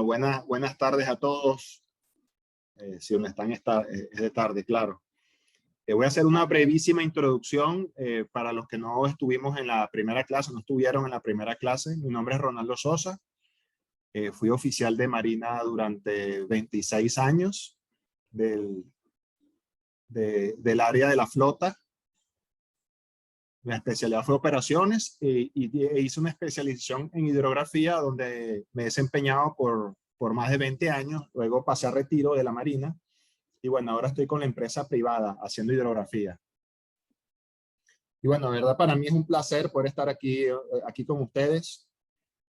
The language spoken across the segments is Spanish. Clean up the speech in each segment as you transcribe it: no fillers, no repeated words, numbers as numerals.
Bueno, buenas tardes a todos. Si donde están es de tarde, claro. Voy a hacer una brevísima introducción para los que no estuvimos en la primera clase, no estuvieron en la primera clase. Mi nombre es Ronaldo Sosa. Fui oficial de Marina durante 26 años del área de la flota. Mi especialidad fue operaciones e hice una especialización en hidrografía donde me he desempeñado por más de 20 años. Luego pasé a retiro de la Marina y bueno, ahora estoy con la empresa privada haciendo hidrografía. Y bueno, de verdad para mí es un placer poder estar aquí con ustedes.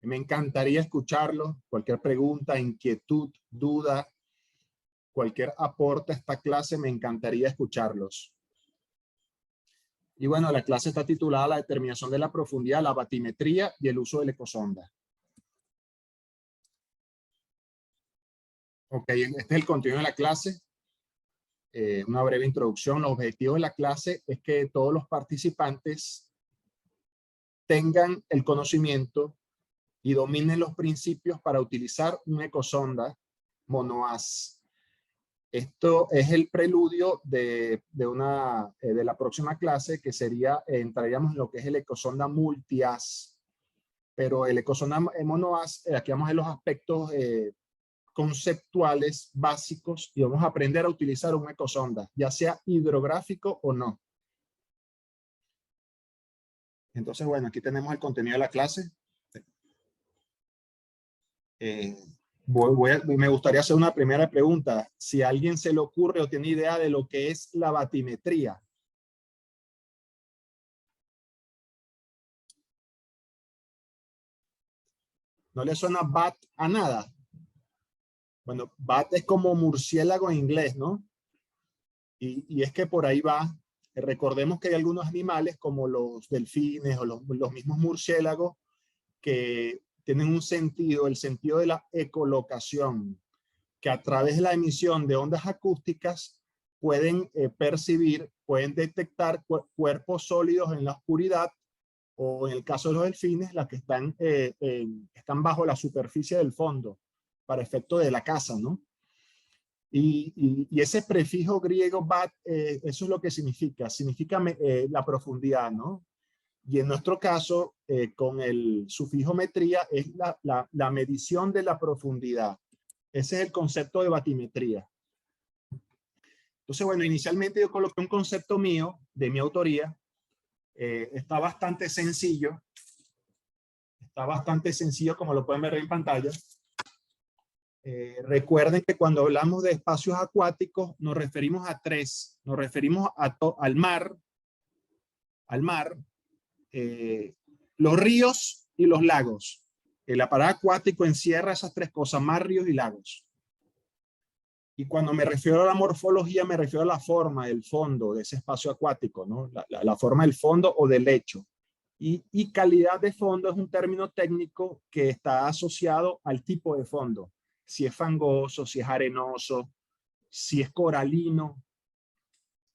Me encantaría escucharlos. Cualquier pregunta, inquietud, duda, cualquier aporte a esta clase, me encantaría escucharlos. Y bueno, la clase está titulada La determinación de la profundidad, la batimetría y el uso del ecosonda. Ok, este es el contenido de la clase. Una breve introducción. Los objetivos de la clase es que todos los participantes tengan el conocimiento y dominen los principios para utilizar un ecosonda monohaz. Esto es el preludio de la próxima clase, que sería, entraríamos en lo que es el ecosonda multihaz. Pero el ecosonda monohaz, aquí vamos a ver los aspectos conceptuales básicos y vamos a aprender a utilizar un ecosonda, ya sea hidrográfico o no. Entonces, bueno, aquí tenemos el contenido de la clase. Me gustaría hacer una primera pregunta. Si a alguien se le ocurre o tiene idea de lo que es la batimetría. ¿No le suena bat a nada? Bueno, bat es como murciélago en inglés, ¿no? Y es que por ahí va. Recordemos que hay algunos animales como los delfines o los mismos murciélagos que tienen un sentido, el sentido de la ecolocación, que a través de la emisión de ondas acústicas pueden percibir, pueden detectar cuerpos sólidos en la oscuridad, o en el caso de los delfines, las que están bajo la superficie del fondo, para efecto de la caza, ¿no? Y ese prefijo griego bat, eso es lo que significa la profundidad, ¿no? Y en nuestro caso, con el sufijo metría, es la medición de la profundidad. Ese es el concepto de batimetría. Entonces, bueno, inicialmente yo coloqué un concepto mío, de mi autoría. Está bastante sencillo. Está bastante sencillo, como lo pueden ver en pantalla. Recuerden que cuando hablamos de espacios acuáticos, nos referimos a tres. Nos referimos al mar, los ríos y los lagos. El aparato acuático encierra esas tres cosas: mar, ríos y lagos. Y cuando me refiero a la morfología, me refiero a la forma del fondo de ese espacio acuático, ¿no? La forma del fondo o del lecho. Y calidad de fondo es un término técnico que está asociado al tipo de fondo. Si es fangoso, si es arenoso, si es coralino,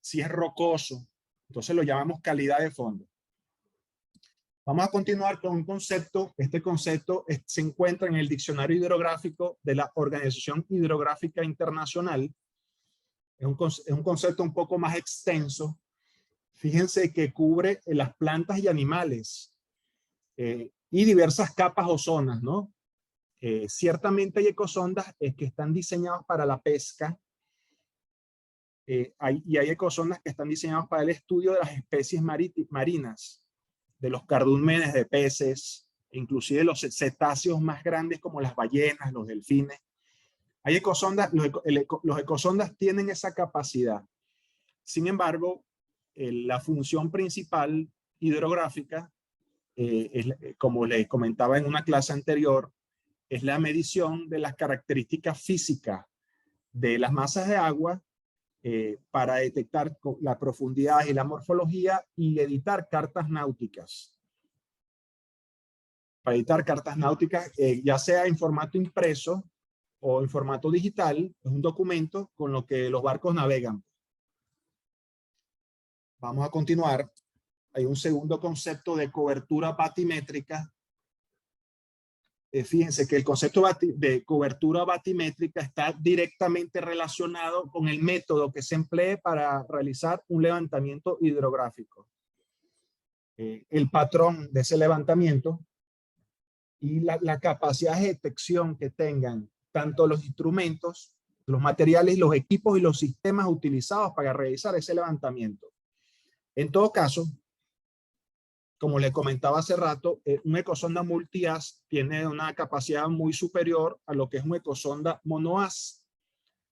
si es rocoso. Entonces lo llamamos calidad de fondo. Vamos a continuar con un concepto. Este concepto se encuentra en el Diccionario Hidrográfico de la Organización Hidrográfica Internacional. Es un concepto un poco más extenso. Fíjense que cubre las plantas y animales y diversas capas o zonas, ¿no? Ciertamente hay ecosondas que están diseñadas para la pesca y hay ecosondas que están diseñadas para el estudio de las especies marinas, de los cardúmenes de peces, inclusive los cetáceos más grandes como las ballenas, los delfines. Hay ecosondas, los ecosondas tienen esa capacidad. Sin embargo, la función principal hidrográfica, como les comentaba en una clase anterior, es la medición de las características físicas de las masas de agua para detectar la profundidad y la morfología y editar cartas náuticas. Para editar cartas náuticas, ya sea en formato impreso o en formato digital, es un documento con lo que los barcos navegan. Vamos a continuar. Hay un segundo concepto de cobertura batimétrica. fíjense que el concepto de cobertura batimétrica está directamente relacionado con el método que se emplee para realizar un levantamiento hidrográfico. El patrón de ese levantamiento y la capacidad de detección que tengan tanto los instrumentos, los materiales, los equipos y los sistemas utilizados para realizar ese levantamiento. En todo caso, como le comentaba hace rato, un ecosonda multi-haz tiene una capacidad muy superior a lo que es un ecosonda monohaz.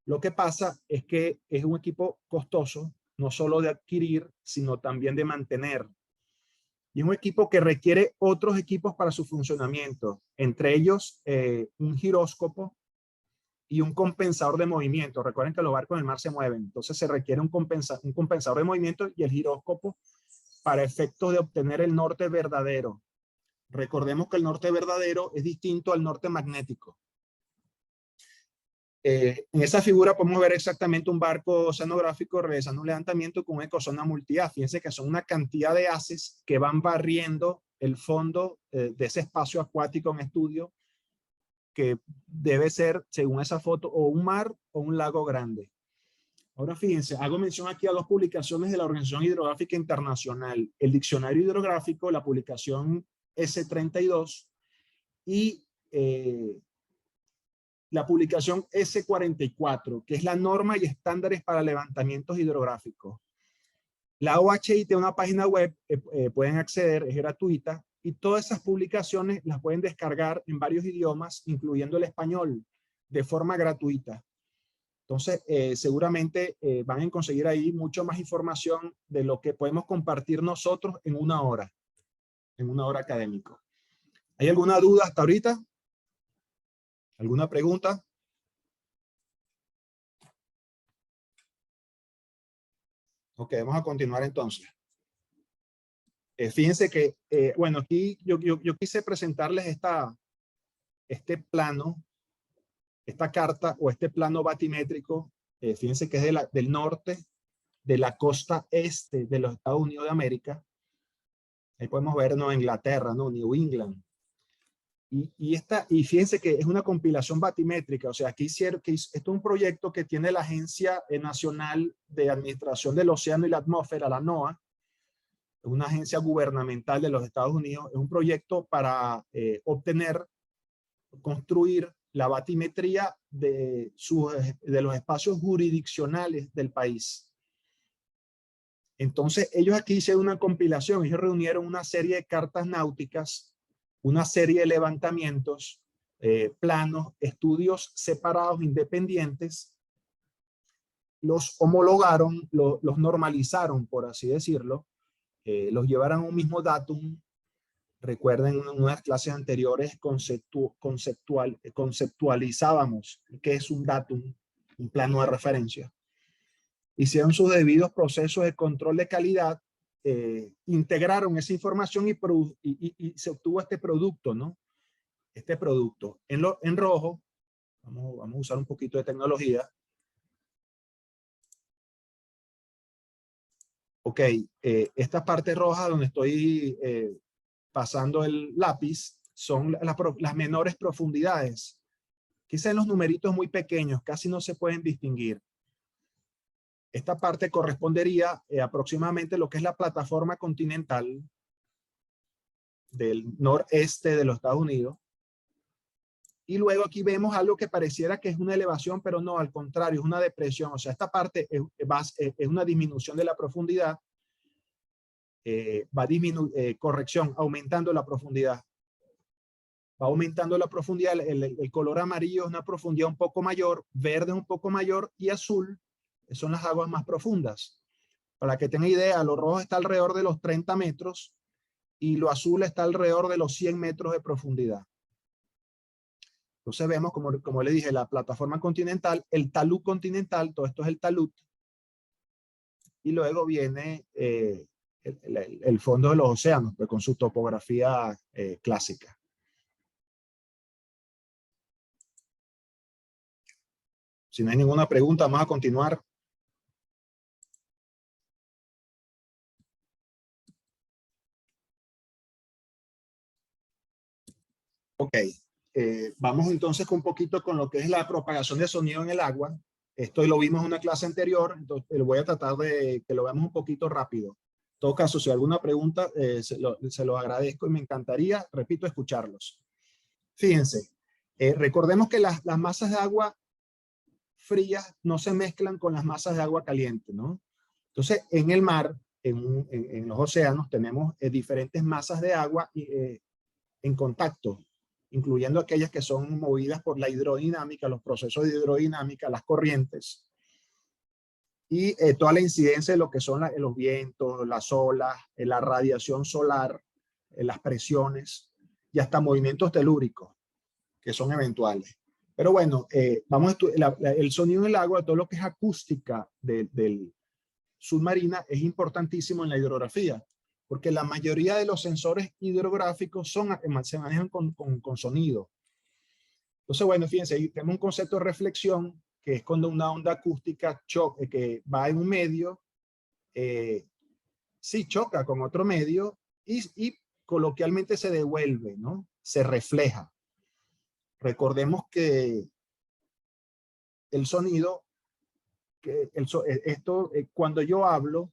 Lo que pasa es que es un equipo costoso, no solo de adquirir, sino también de mantener. Y un equipo que requiere otros equipos para su funcionamiento, entre ellos un giróscopo y un compensador de movimiento. Recuerden que los barcos en el mar se mueven, entonces se requiere un compensador de movimiento y el giróscopo para efectos de obtener el norte verdadero. Recordemos que el norte verdadero es distinto al norte magnético. En esa figura podemos ver exactamente un barco oceanográfico realizando un levantamiento con una ecosonda multi-haz. Fíjense que son una cantidad de haces que van barriendo el fondo de ese espacio acuático en estudio, que debe ser, según esa foto, o un mar o un lago grande. Ahora fíjense, hago mención aquí a dos publicaciones de la Organización Hidrográfica Internacional, el Diccionario Hidrográfico, la publicación S32 y la publicación S44, que es la norma y estándares para levantamientos hidrográficos. La OHI tiene una página web, pueden acceder, es gratuita, y todas esas publicaciones las pueden descargar en varios idiomas, incluyendo el español, de forma gratuita. Entonces, seguramente van a conseguir ahí mucho más información de lo que podemos compartir nosotros en una hora académica. ¿Hay alguna duda hasta ahorita? ¿Alguna pregunta? Ok, vamos a continuar entonces. Fíjense que, bueno, aquí yo quise presentarles este plano, esta carta o este plano batimétrico. Fíjense que es del norte, de la costa este de los Estados Unidos de América. Ahí podemos ver Nueva Inglaterra, ¿no? New England. Y fíjense que es una compilación batimétrica, o sea, aquí esto es un proyecto que tiene la Agencia Nacional de Administración del Océano y la Atmósfera, la NOAA, una agencia gubernamental de los Estados Unidos. Es un proyecto para construir la batimetría de los espacios jurisdiccionales del país. Entonces, ellos aquí hicieron una compilación, ellos reunieron una serie de cartas náuticas, una serie de levantamientos, planos, estudios separados, independientes, los homologaron, los normalizaron, por así decirlo, los llevaron a un mismo datum. Recuerden, en unas clases anteriores conceptualizábamos qué es un datum, un plano de referencia. Hicieron sus debidos procesos de control de calidad, integraron esa información y se obtuvo este producto, ¿no? Este producto. En rojo, vamos a usar un poquito de tecnología. Ok, esta parte roja donde estoy pasando el lápiz son las menores profundidades. Quizá en los numeritos muy pequeños, casi no se pueden distinguir. Esta parte correspondería aproximadamente a lo que es la plataforma continental del noreste de los Estados Unidos. Y luego aquí vemos algo que pareciera que es una elevación, pero no, al contrario, es una depresión. O sea, esta parte es una disminución de la profundidad, corrección, aumentando la profundidad. Va aumentando la profundidad, el color amarillo es una profundidad un poco mayor, verde es un poco mayor y azul son las aguas más profundas. Para que tengan idea, lo rojo está alrededor de los 30 metros y lo azul está alrededor de los 100 metros de profundidad. Entonces vemos, como le dije, la plataforma continental, el talud continental, todo esto es el talud. Y luego viene el fondo de los océanos, pues, con su topografía clásica. Si no hay ninguna pregunta, vamos a continuar. Ok. vamos entonces con un poquito con lo que es la propagación de sonido en el agua. Esto lo vimos en una clase anterior, entonces lo voy a tratar de que lo veamos un poquito rápido. En todo caso, si hay alguna pregunta, se lo agradezco y me encantaría, repito, escucharlos. Fíjense, recordemos que las masas de agua frías no se mezclan con las masas de agua caliente, ¿no? Entonces, en el mar, en los océanos, tenemos diferentes masas de agua en contacto, incluyendo aquellas que son movidas por la hidrodinámica, los procesos de hidrodinámica, las corrientes, y toda la incidencia de lo que son los vientos, las olas, la radiación solar, las presiones y hasta movimientos telúricos que son eventuales. Pero bueno, vamos a el sonido en el agua, todo lo que es acústica del submarina es importantísimo en la hidrografía, porque la mayoría de los sensores hidrográficos se manejan con sonido. Entonces, bueno, fíjense, ahí tenemos un concepto de reflexión, que es cuando una onda acústica que va en un medio, sí choca con otro medio y coloquialmente se devuelve, ¿no? Se refleja. Recordemos que el sonido, cuando yo hablo,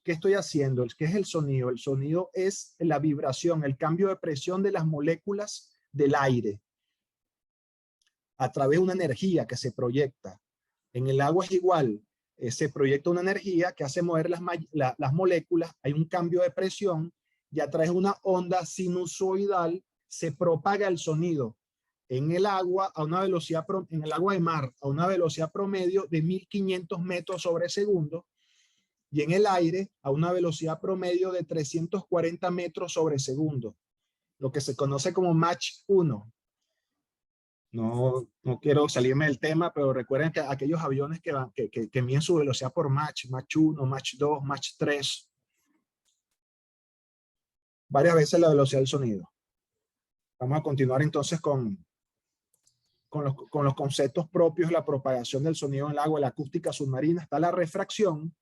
¿qué estoy haciendo? ¿Qué es el sonido? El sonido es la vibración, el cambio de presión de las moléculas del aire a través de una energía que se proyecta. En el agua es igual, se proyecta una energía que hace mover las moléculas, hay un cambio de presión y a través de una onda sinusoidal se propaga el sonido. En el agua, a una velocidad, en el agua de mar, a una velocidad promedio de 1500 metros sobre segundo, y en el aire a una velocidad promedio de 340 metros sobre segundo, lo que se conoce como Mach 1. No quiero salirme del tema, pero recuerden que aquellos aviones que miden su velocidad por Mach 1, Mach 2, Mach 3, varias veces la velocidad del sonido. Vamos a continuar entonces con los conceptos propios de la propagación del sonido en el agua, la acústica submarina. Está la refracción,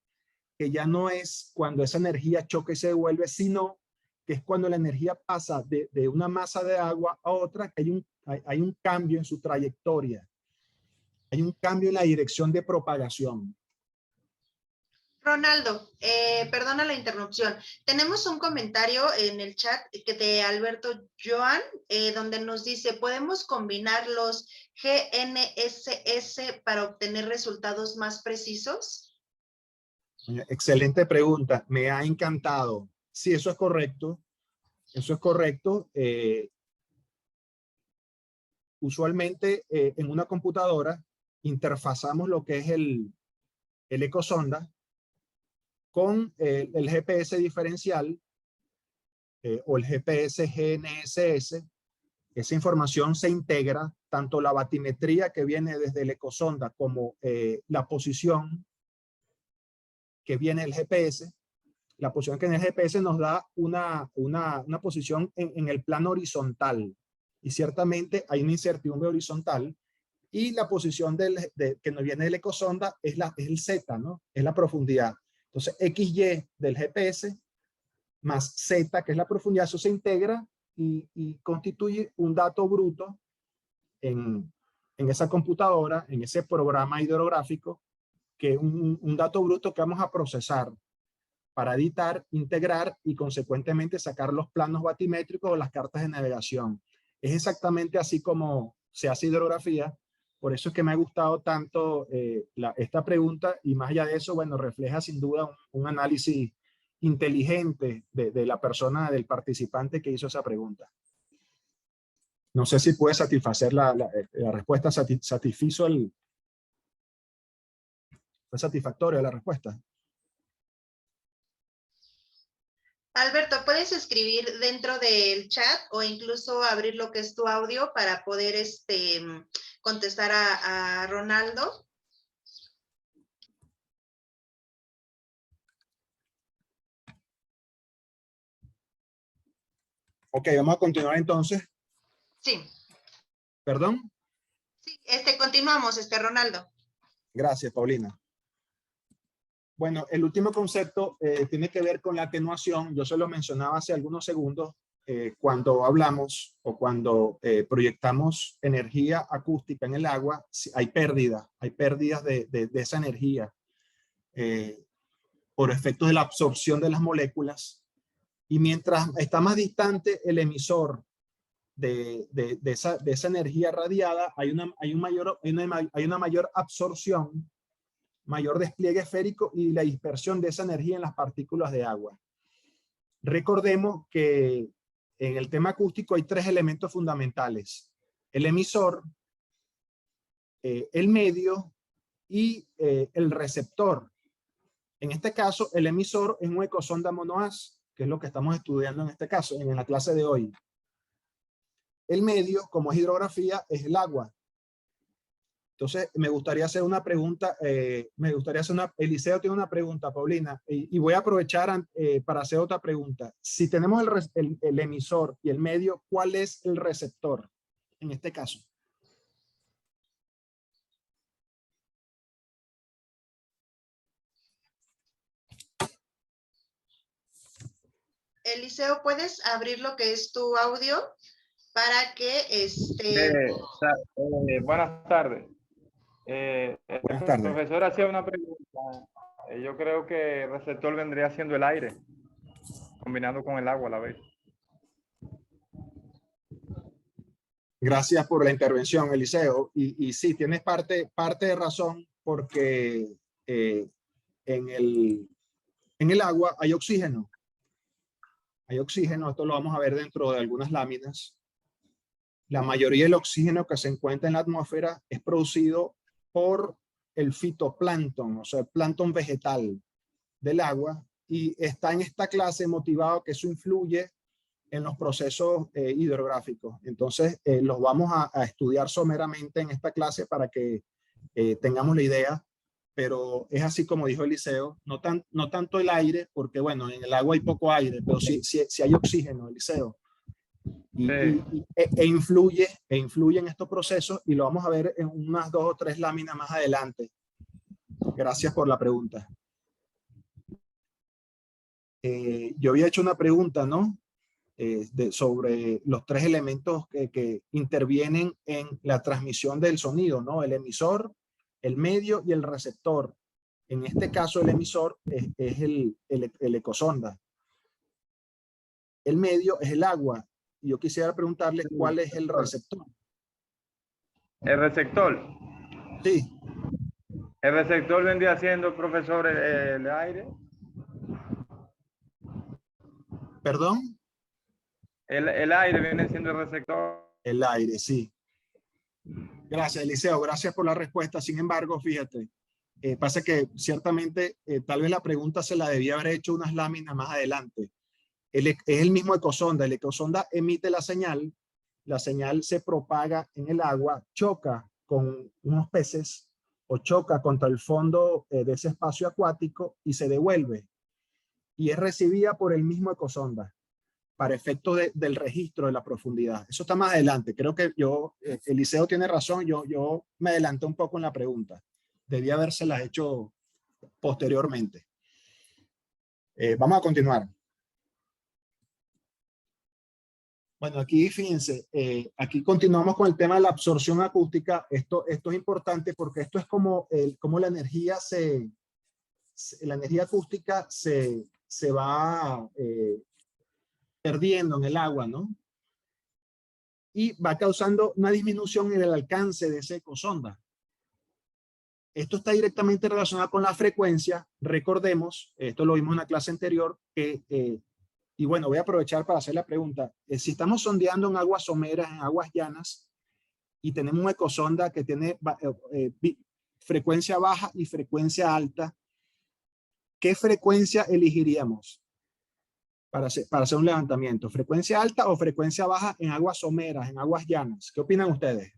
que ya no es cuando esa energía choca y se devuelve, sino que es cuando la energía pasa de una masa de agua a otra, que hay un cambio en su trayectoria. Hay un cambio en la dirección de propagación. Ronaldo, perdona la interrupción. Tenemos un comentario en el chat de Alberto Joan, donde nos dice, ¿podemos combinar los GNSS para obtener resultados más precisos? Excelente pregunta, me ha encantado. Sí, eso es correcto. Eso es correcto. Usualmente en una computadora interfazamos lo que es el ecosonda con el GPS diferencial o el GPS GNSS. Esa información se integra, tanto la batimetría que viene desde el ecosonda como la posición que viene el GPS. La posición que en el GPS nos da una posición en el plano horizontal. Y ciertamente hay una incertidumbre horizontal. Y la posición que nos viene del ecosonda es el Z, ¿no? Es la profundidad. Entonces, XY del GPS más Z, que es la profundidad, eso se integra y constituye un dato bruto en esa computadora, en ese programa hidrográfico, que es un dato bruto que vamos a procesar para editar, integrar y consecuentemente sacar los planos batimétricos o las cartas de navegación. Es exactamente así como se hace hidrografía. Por eso es que me ha gustado tanto esta pregunta, y más allá de eso, bueno, refleja sin duda un análisis inteligente de la persona, del participante que hizo esa pregunta. No sé si puede satisfacer la respuesta, satisfizo fue satisfactoria la respuesta. Alberto, puedes escribir dentro del chat o incluso abrir lo que es tu audio para poder contestar a Ronaldo. Ok, vamos a continuar entonces. Sí. ¿Perdón? Sí, continuamos, Ronaldo. Gracias, Paulina. Bueno, el último concepto tiene que ver con la atenuación. Yo se lo mencionaba hace algunos segundos. cuando hablamos o cuando proyectamos energía acústica en el agua, hay pérdidas de esa energía por efectos de la absorción de las moléculas. Y mientras está más distante el emisor de esa energía radiada, hay una mayor absorción, mayor despliegue esférico y la dispersión de esa energía en las partículas de agua. Recordemos que en el tema acústico hay tres elementos fundamentales: el emisor, el medio y el receptor. En este caso, el emisor es un ecosonda monohaz, que es lo que estamos estudiando en este caso, en la clase de hoy. El medio, como es hidrografía, es el agua. Entonces, me gustaría hacer una pregunta, Eliseo tiene una pregunta, Paulina, y voy a aprovechar para hacer otra pregunta. Si tenemos el emisor y el medio, ¿cuál es el receptor en este caso? Eliseo, ¿puedes abrir lo que es tu audio para que buenas tardes. Buenas tardes. El profesor hacía una pregunta. Yo creo que el receptor vendría siendo el aire, combinando con el agua a la vez. Gracias por la intervención, Eliseo. Y sí, tienes parte de razón, porque en el agua hay oxígeno. Hay oxígeno, esto lo vamos a ver dentro de algunas láminas. La mayoría del oxígeno que se encuentra en la atmósfera es producido por el fitoplancton, o sea, el plancton vegetal del agua, y está en esta clase motivado que eso influye en los procesos hidrográficos. Entonces, los vamos a estudiar someramente en esta clase para que tengamos la idea, pero es así como dijo Eliseo, no tanto el aire, porque bueno, en el agua hay poco aire, pero sí hay oxígeno, Eliseo. E influye en estos procesos, y lo vamos a ver en unas 2 o 3 láminas más adelante. Gracias por la pregunta. Yo había hecho una pregunta, ¿no? Sobre los 3 elementos que intervienen en la transmisión del sonido, ¿no? El emisor, el medio y el receptor. En este caso, el emisor es el ecosonda. El medio es el agua. Yo quisiera preguntarle cuál es el receptor. ¿El receptor? Sí. ¿El receptor vendría siendo, profesor, el aire? ¿Perdón? El aire viene siendo el receptor. El aire, sí. Gracias, Eliseo. Gracias por la respuesta. Sin embargo, fíjate, pasa que ciertamente tal vez la pregunta se la debía haber hecho unas láminas más adelante. Es el mismo ecosonda. El ecosonda emite la señal se propaga en el agua, choca con unos peces o choca contra el fondo de ese espacio acuático y se devuelve. Y es recibida por el mismo ecosonda para efecto del registro de la profundidad. Eso está más adelante. Creo que Eliseo tiene razón, yo me adelanté un poco en la pregunta. Debía habérselas hecho posteriormente. Vamos a continuar. Bueno, aquí fíjense, aquí continuamos con el tema de la absorción acústica. Esto es importante porque esto es como la energía acústica se va perdiendo en el agua, ¿no? Y va causando una disminución en el alcance de ese ecosonda. Esto está directamente relacionado con la frecuencia. Recordemos, esto lo vimos en la clase anterior, y bueno, voy a aprovechar para hacer la pregunta. Si estamos sondeando en aguas someras, en aguas llanas, y tenemos un ecosonda que tiene frecuencia baja y frecuencia alta, ¿qué frecuencia elegiríamos para hacer un levantamiento? ¿Frecuencia alta o frecuencia baja en aguas someras, en aguas llanas? ¿Qué opinan ustedes?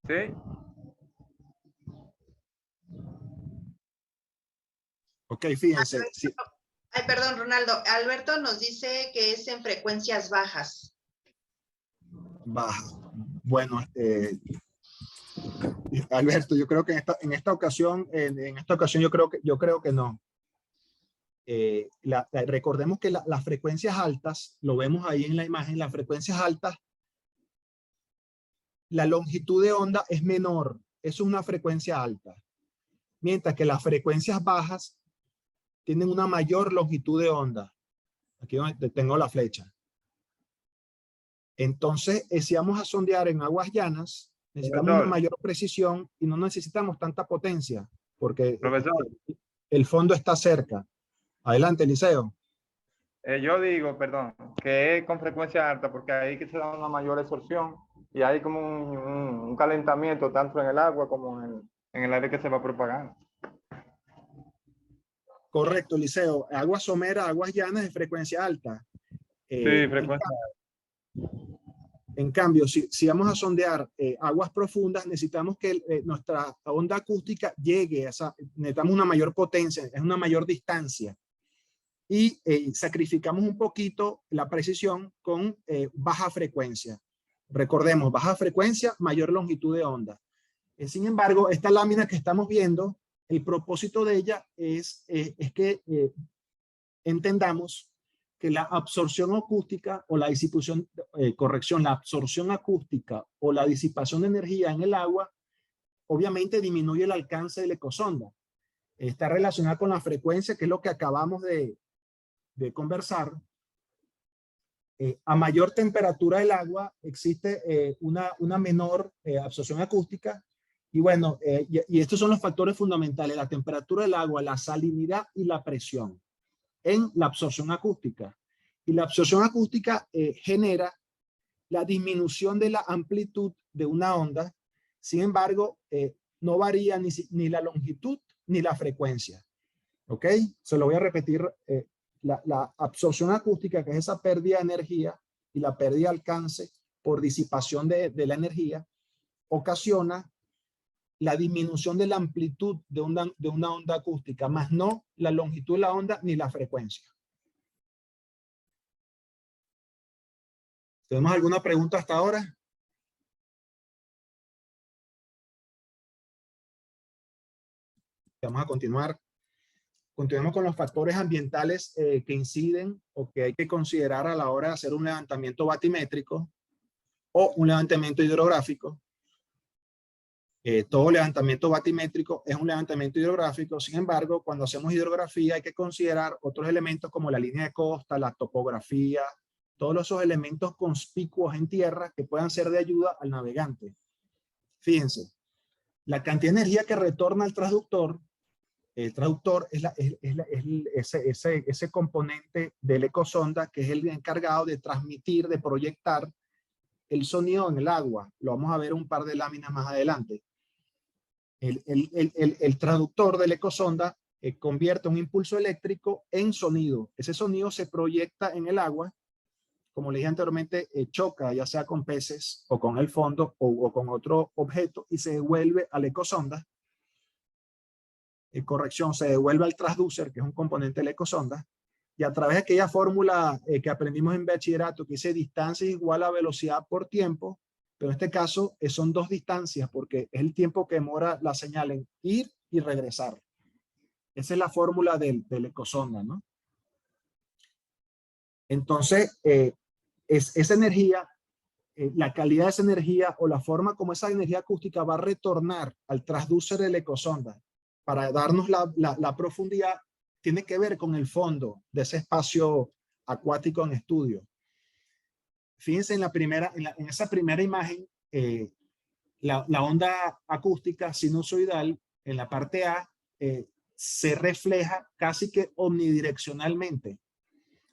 Sí. Ok, fíjense. Sí. Ay, perdón, Ronaldo. Alberto nos dice que es en frecuencias bajas. Baja. Bueno, Alberto, yo creo que en esta ocasión yo creo que no. Recordemos que las frecuencias altas, lo vemos ahí en la imagen, las frecuencias altas, la longitud de onda es menor, eso es una frecuencia alta, mientras que las frecuencias bajas tienen una mayor longitud de onda. Aquí donde tengo la flecha. Entonces, si vamos a sondear en aguas llanas, necesitamos Profesor. una mayor precisión y no necesitamos tanta potencia, porque Profesor, el fondo está cerca. Adelante, Eliseo. yo digo, perdón, que es con frecuencia alta porque ahí que se da una mayor absorción y hay como un calentamiento tanto en el agua como en el aire que se va propagando. Correcto, Eliseo. Aguas someras, aguas llanas de frecuencia alta. Sí, frecuencia. En cambio, si vamos a sondear aguas profundas, necesitamos que nuestra onda acústica llegue a necesitamos una mayor potencia, es una mayor distancia. Y sacrificamos un poquito la precisión con baja frecuencia. Recordemos, baja frecuencia, mayor longitud de onda. Sin embargo, esta lámina que estamos viendo, el propósito de ella es que entendamos que la absorción acústica o la disipación, la absorción acústica o la disipación de energía en el agua, obviamente disminuye el alcance de la ecosonda. Está relacionada con la frecuencia, que es lo que acabamos de conversar. A mayor temperatura del agua existe una menor absorción acústica. Y bueno, y estos son los factores fundamentales: la temperatura del agua, la salinidad y la presión en la absorción acústica. Y la absorción acústica genera la disminución de la amplitud de una onda. Sin embargo, no varía ni la longitud ni la frecuencia. ¿Ok? Se lo voy a repetir. La absorción acústica, que es esa pérdida de energía y la pérdida de alcance por disipación de la energía, ocasiona la disminución de la amplitud de una onda acústica, más no la longitud de la onda ni la frecuencia. ¿Tenemos alguna pregunta hasta ahora? Vamos a continuar. Continuemos con los factores ambientales que inciden o que hay que considerar a la hora de hacer un levantamiento batimétrico o un levantamiento hidrográfico. Todo levantamiento batimétrico es un levantamiento hidrográfico. Sin embargo, cuando hacemos hidrografía hay que considerar otros elementos como la línea de costa, la topografía, todos esos elementos conspicuos en tierra que puedan ser de ayuda al navegante. Fíjense, la cantidad de energía que retorna al transductor. El traductor es ese componente del ecosonda que es el encargado de transmitir, de proyectar el sonido en el agua. Lo vamos a ver un par de láminas más adelante. El traductor del ecosonda convierte un impulso eléctrico en sonido. Ese sonido se proyecta en el agua. Como le dije anteriormente, choca ya sea con peces o con el fondo o con otro objeto y se devuelve al ecosonda. Corrección, se devuelve al transducer, que es un componente del ecosonda, y a través de aquella fórmula que aprendimos en bachillerato, que dice distancia es igual a velocidad por tiempo, pero en este caso son dos distancias, porque es el tiempo que demora la señal en ir y regresar. Esa es la fórmula del ecosonda, ¿no? Entonces, esa energía, la calidad de esa energía o la forma como esa energía acústica va a retornar al transducer del ecosonda para darnos la profundidad, tiene que ver con el fondo de ese espacio acuático en estudio. Fíjense en esa primera imagen, la onda acústica sinusoidal en la parte A se refleja casi que omnidireccionalmente,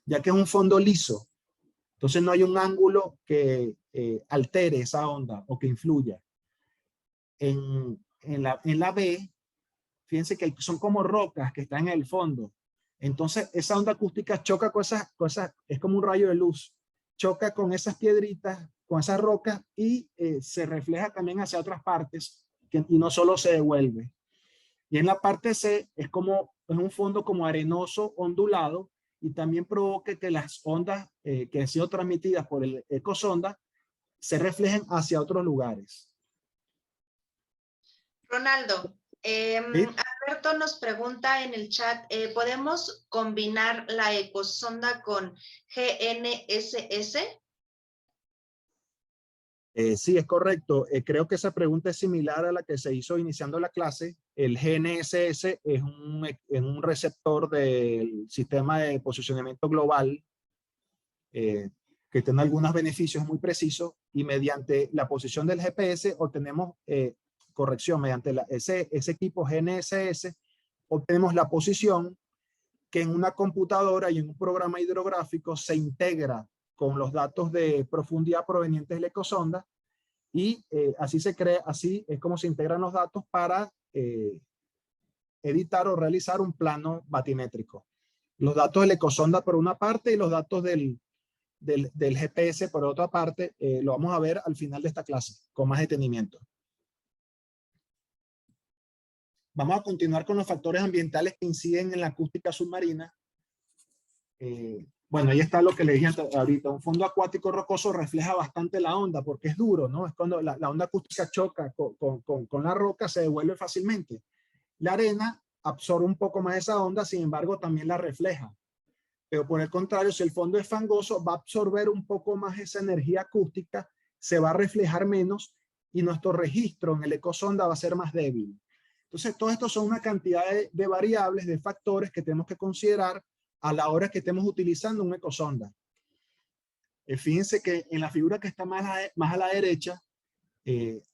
ya que es un fondo liso. Entonces no hay un ángulo que altere esa onda o que influya. En la B, fíjense que son como rocas que están en el fondo. Entonces esa onda acústica choca con esas cosas, es como un rayo de luz. Choca con esas piedritas, con esas rocas y se refleja también hacia otras partes y no solo se devuelve. Y en la parte C es un fondo como arenoso, ondulado, y también provoca que las ondas que han sido transmitidas por el ecosonda se reflejen hacia otros lugares. Ronaldo, ¿Sí? Alberto nos pregunta en el chat, ¿podemos combinar la ecosonda con GNSS? Sí, es correcto. Creo que esa pregunta es similar a la que se hizo iniciando la clase. El GNSS es un receptor del sistema de posicionamiento global que tiene algunos beneficios muy precisos y mediante la posición del GPS obtenemos corrección. Mediante ese equipo GNSS obtenemos la posición que en una computadora y en un programa hidrográfico se integra con los datos de profundidad provenientes de la ecosonda y así es como se integran los datos para editar o realizar un plano batimétrico. Los datos de la ecosonda por una parte y los datos del GPS por otra parte, lo vamos a ver al final de esta clase con más detenimiento. Vamos a continuar con los factores ambientales que inciden en la acústica submarina. Bueno, ahí está lo que le dije ahorita. Un fondo acuático rocoso refleja bastante la onda porque es duro, ¿no? Es cuando la onda acústica choca con la roca, se devuelve fácilmente. La arena absorbe un poco más esa onda, sin embargo, también la refleja. Pero por el contrario, si el fondo es fangoso, va a absorber un poco más esa energía acústica, se va a reflejar menos y nuestro registro en el ecosonda va a ser más débil. Entonces, todo esto son una cantidad de variables, de factores que tenemos que considerar a la hora que estemos utilizando un ecosonda. Fíjense que en la figura que está más a la derecha,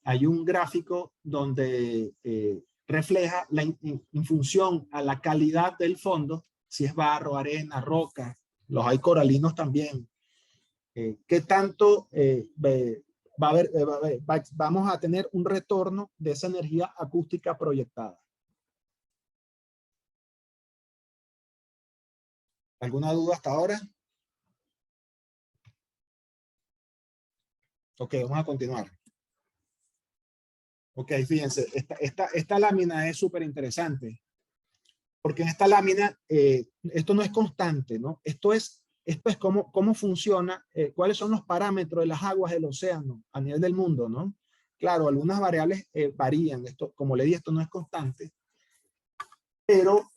hay un gráfico donde refleja en función a la calidad del fondo, si es barro, arena, roca, los hay coralinos también, qué tanto vamos a tener un retorno de esa energía acústica proyectada. ¿Alguna duda hasta ahora? Ok, vamos a continuar. Ok, fíjense, esta lámina es súper interesante, porque en esta lámina esto no es constante, ¿no? Esto es cómo funciona, cuáles son los parámetros de las aguas del océano a nivel del mundo, ¿no? Claro, algunas variables varían, esto, como le dije, esto no es constante, pero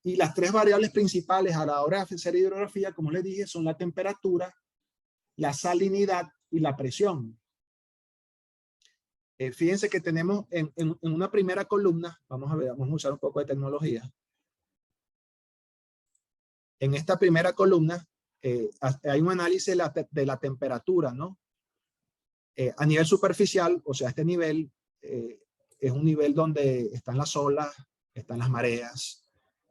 y las tres variables principales a la hora de hacer hidrografía, como les dije, son la temperatura, la salinidad y la presión. Fíjense que tenemos en una primera columna, vamos a ver, vamos a usar un poco de tecnología. En esta primera columna hay un análisis de la temperatura, ¿no? A nivel superficial, o sea, este nivel es un nivel donde están las olas, están las mareas,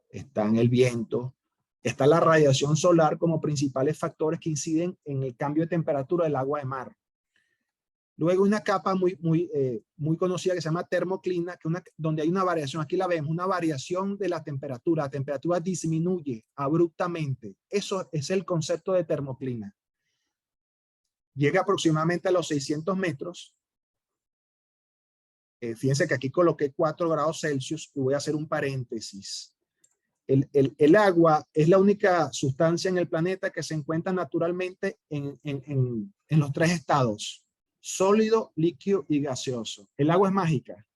está el viento, está la radiación solar como principales factores que inciden en el cambio de temperatura del agua de mar. Luego una capa muy conocida que se llama termoclina, donde hay una variación, aquí la vemos, una variación de la temperatura disminuye abruptamente. Eso es el concepto de termoclina. Llega aproximadamente a los 600 metros. Fíjense que aquí coloqué 4 grados Celsius y voy a hacer un paréntesis. El agua es la única sustancia en el planeta que se encuentra naturalmente en los 3 estados: sólido, líquido y gaseoso. El agua es mágica.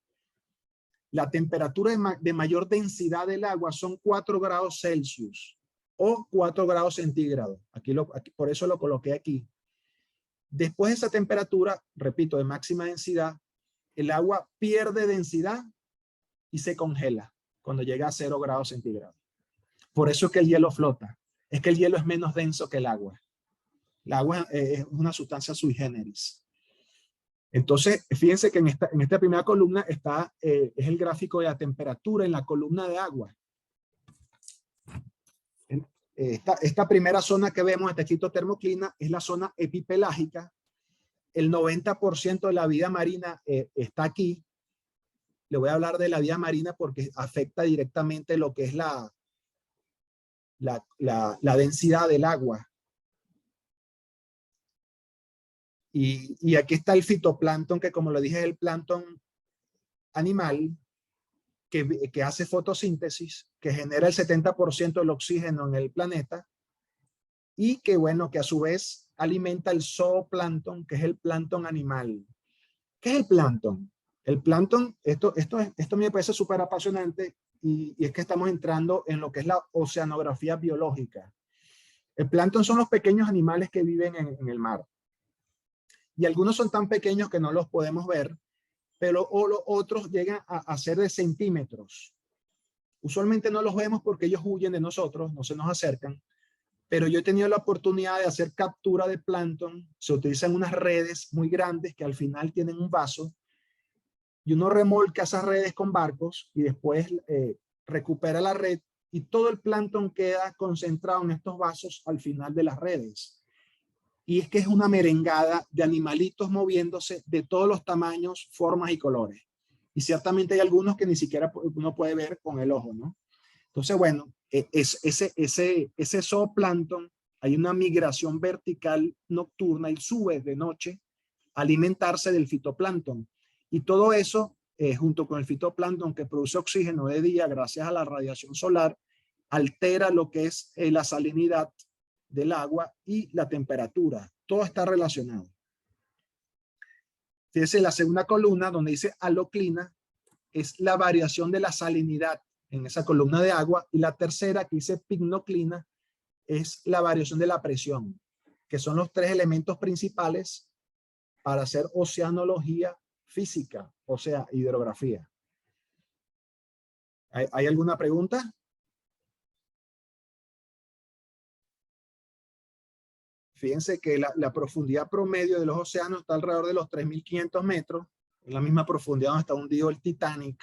La temperatura de mayor densidad del agua son 4 grados Celsius o 4 grados centígrados. Por eso lo coloqué aquí. Después de esa temperatura, repito, de máxima densidad, el agua pierde densidad y se congela cuando llega a 0 grados centígrados. Por eso es que el hielo flota. Es que el hielo es menos denso que el agua. El agua es una sustancia sui generis. Entonces, fíjense que en esta primera columna es el gráfico de la temperatura en la columna de agua. Esta primera zona que vemos, este escrito termoclina, es la zona epipelágica. El 90% de la vida marina está aquí. Le voy a hablar de la vida marina porque afecta directamente lo que es la densidad del agua. Y aquí está el fitoplancton, que como le dije es el plancton animal que hace fotosíntesis, que genera el 70% del oxígeno en el planeta y que, bueno, que a su vez alimenta el zooplancton, que es el plancton animal. ¿Qué es el plancton? El plancton, esto me parece súper apasionante y es que estamos entrando en lo que es la oceanografía biológica. El plancton son los pequeños animales que viven en el mar. Y algunos son tan pequeños que no los podemos ver, pero los otros llegan a ser de centímetros. Usualmente no los vemos porque ellos huyen de nosotros, no se nos acercan, pero yo he tenido la oportunidad de hacer captura de plancton. Se utilizan unas redes muy grandes que al final tienen un vaso y uno remolca esas redes con barcos y después recupera la red y todo el plancton queda concentrado en estos vasos al final de las redes. Y es que es una merengada de animalitos moviéndose de todos los tamaños, formas y colores. Y ciertamente hay algunos que ni siquiera uno puede ver con el ojo, ¿no? Entonces, bueno, ese zooplancton, hay una migración vertical nocturna y sube de noche a alimentarse del fitoplancton. Y todo eso, junto con el fitoplancton que produce oxígeno de día gracias a la radiación solar, altera lo que es la salinidad del agua y la temperatura. Todo está relacionado. Fíjense, la segunda columna donde dice haloclina es la variación de la salinidad en esa columna de agua, y la tercera que dice pycnoclina es la variación de la presión, que son los tres elementos principales para hacer oceanología física, o sea, hidrografía. ¿Hay alguna pregunta? Fíjense que la profundidad promedio de los océanos está alrededor de los 3.500 metros, en la misma profundidad donde está hundido el Titanic.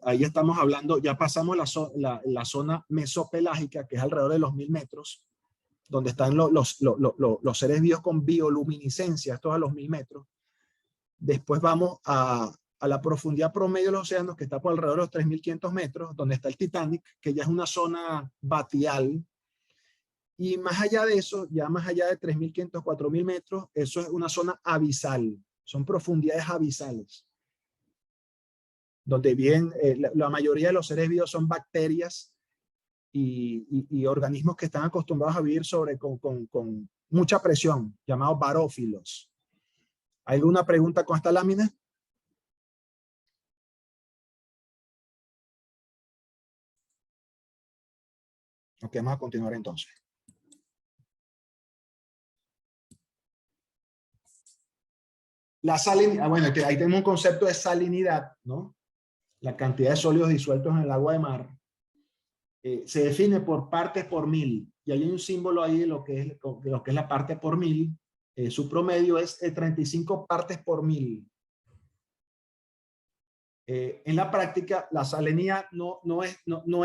Ahí estamos hablando, ya pasamos la zona mesopelágica, que es alrededor de los 1.000 metros, donde están los seres vivos con bioluminiscencia, estos a los 1.000 metros. Después vamos a la profundidad promedio de los océanos, que está por alrededor de los 3.500 metros, donde está el Titanic, que ya es una zona batial. Y más allá de eso, ya más allá de 3.500, 4.000 metros, eso es una zona abisal. Son profundidades abisales, donde bien la mayoría de los seres vivos son bacterias y organismos que están acostumbrados a vivir con mucha presión, llamados barófilos. ¿Hay alguna pregunta con esta lámina? Ok, vamos a continuar entonces. La salinidad, bueno, ahí tenemos un concepto de salinidad, ¿no? La cantidad de sólidos disueltos en el agua de mar. Se define por partes por mil, y hay un símbolo ahí de lo que es la parte por mil. Su promedio es 35 partes por mil. En la práctica, la salinidad no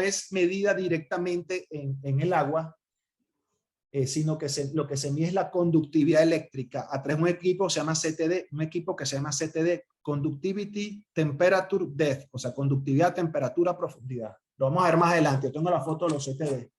es medida directamente en el agua, sino que lo que se mide es la conductividad eléctrica a través de un equipo que se llama CTD, Conductivity Temperature Depth, o sea, conductividad, temperatura, profundidad. Lo vamos a ver más adelante. Yo tengo la foto de los CTD.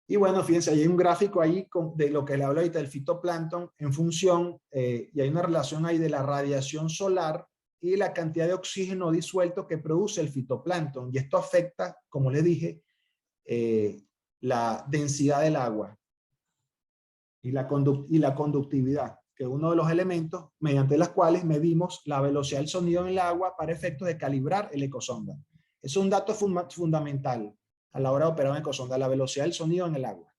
Y bueno, fíjense, hay un gráfico ahí de lo que le hablo ahorita del fitoplancton en función, y hay una relación ahí de la radiación solar y la cantidad de oxígeno disuelto que produce el fitoplancton. Y esto afecta, como les dije, la densidad del agua y la conductividad, que es uno de los elementos mediante los cuales medimos la velocidad del sonido en el agua para efectos de calibrar el ecosonda. Es un dato fundamental a la hora de operar un ecosonda, la velocidad del sonido en el agua.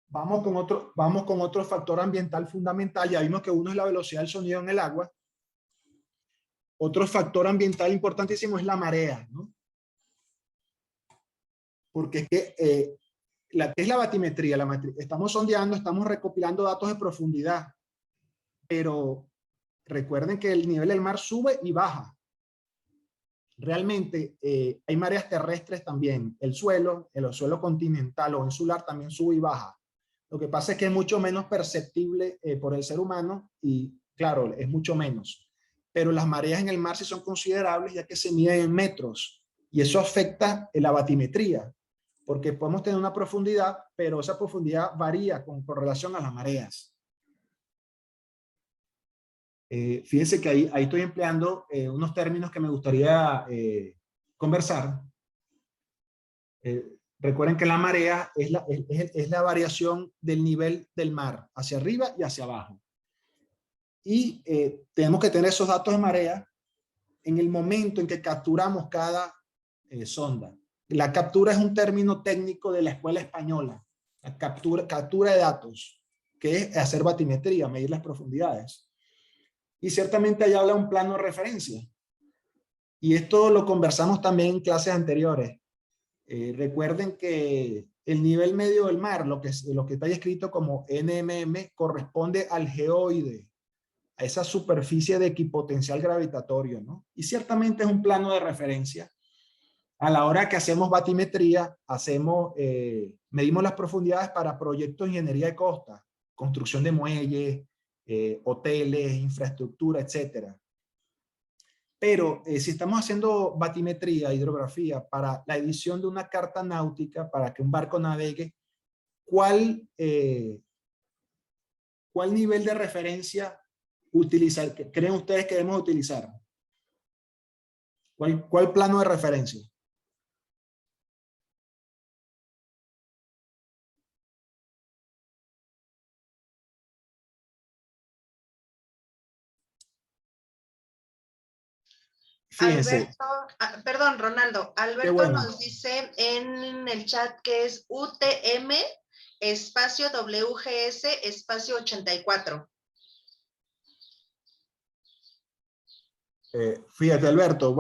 Vamos con otro factor ambiental fundamental. Ya vimos que uno es la velocidad del sonido en el agua. Otro factor ambiental importantísimo es la marea, ¿no? Porque es que es la batimetría. Estamos sondeando, estamos recopilando datos de profundidad, pero recuerden que el nivel del mar sube y baja. Realmente hay mareas terrestres también. El suelo continental o insular también sube y baja. Lo que pasa es que es mucho menos perceptible por el ser humano y, claro, es mucho menos. Pero las mareas en el mar sí son considerables, ya que se miden en metros, y eso afecta la batimetría, porque podemos tener una profundidad, pero esa profundidad varía con relación a las mareas. Fíjense que ahí estoy empleando unos términos que me gustaría conversar. Recuerden que la marea es la variación del nivel del mar, hacia arriba y hacia abajo. Y tenemos que tener esos datos de marea en el momento en que capturamos cada sonda. La captura es un término técnico de la escuela española. La captura de datos, que es hacer batimetría, medir las profundidades. Y ciertamente ahí habla un plano de referencia. Y esto lo conversamos también en clases anteriores. Recuerden que el nivel medio del mar, lo que está ahí escrito como NMM, corresponde al geoide, a esa superficie de equipotencial gravitatorio, ¿no? Y ciertamente es un plano de referencia. A la hora que hacemos batimetría, medimos las profundidades para proyectos de ingeniería de costa, construcción de muelles, hoteles, infraestructura, etcétera. Pero si estamos haciendo batimetría, hidrografía, para la edición de una carta náutica, para que un barco navegue, ¿cuál nivel de referencia creen ustedes que debemos utilizar? ¿Cuál plano de referencia? Fíjense. Alberto, perdón, Ronaldo. Alberto bueno. Nos dice en el chat que es UTM espacio WGS espacio 84. Fíjate, Alberto,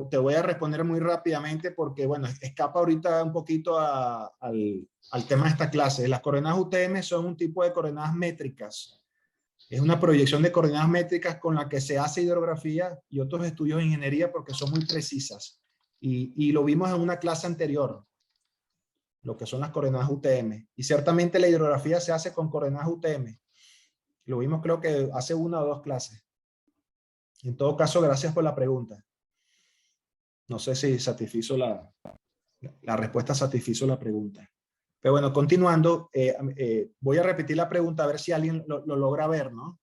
te voy a responder muy rápidamente porque, bueno, escapa ahorita un poquito al tema de esta clase. Las coordenadas UTM son un tipo de coordenadas métricas. Es una proyección de coordenadas métricas con la que se hace hidrografía y otros estudios de ingeniería porque son muy precisas. Y lo vimos en una clase anterior, lo que son las coordenadas UTM. Y ciertamente la hidrografía se hace con coordenadas UTM. Lo vimos creo que hace 1 o 2 clases. En todo caso, gracias por la pregunta. No sé si satisfizo la respuesta satisfizo la pregunta. Pero bueno, continuando, voy a repetir la pregunta a ver si alguien lo logra ver, ¿no?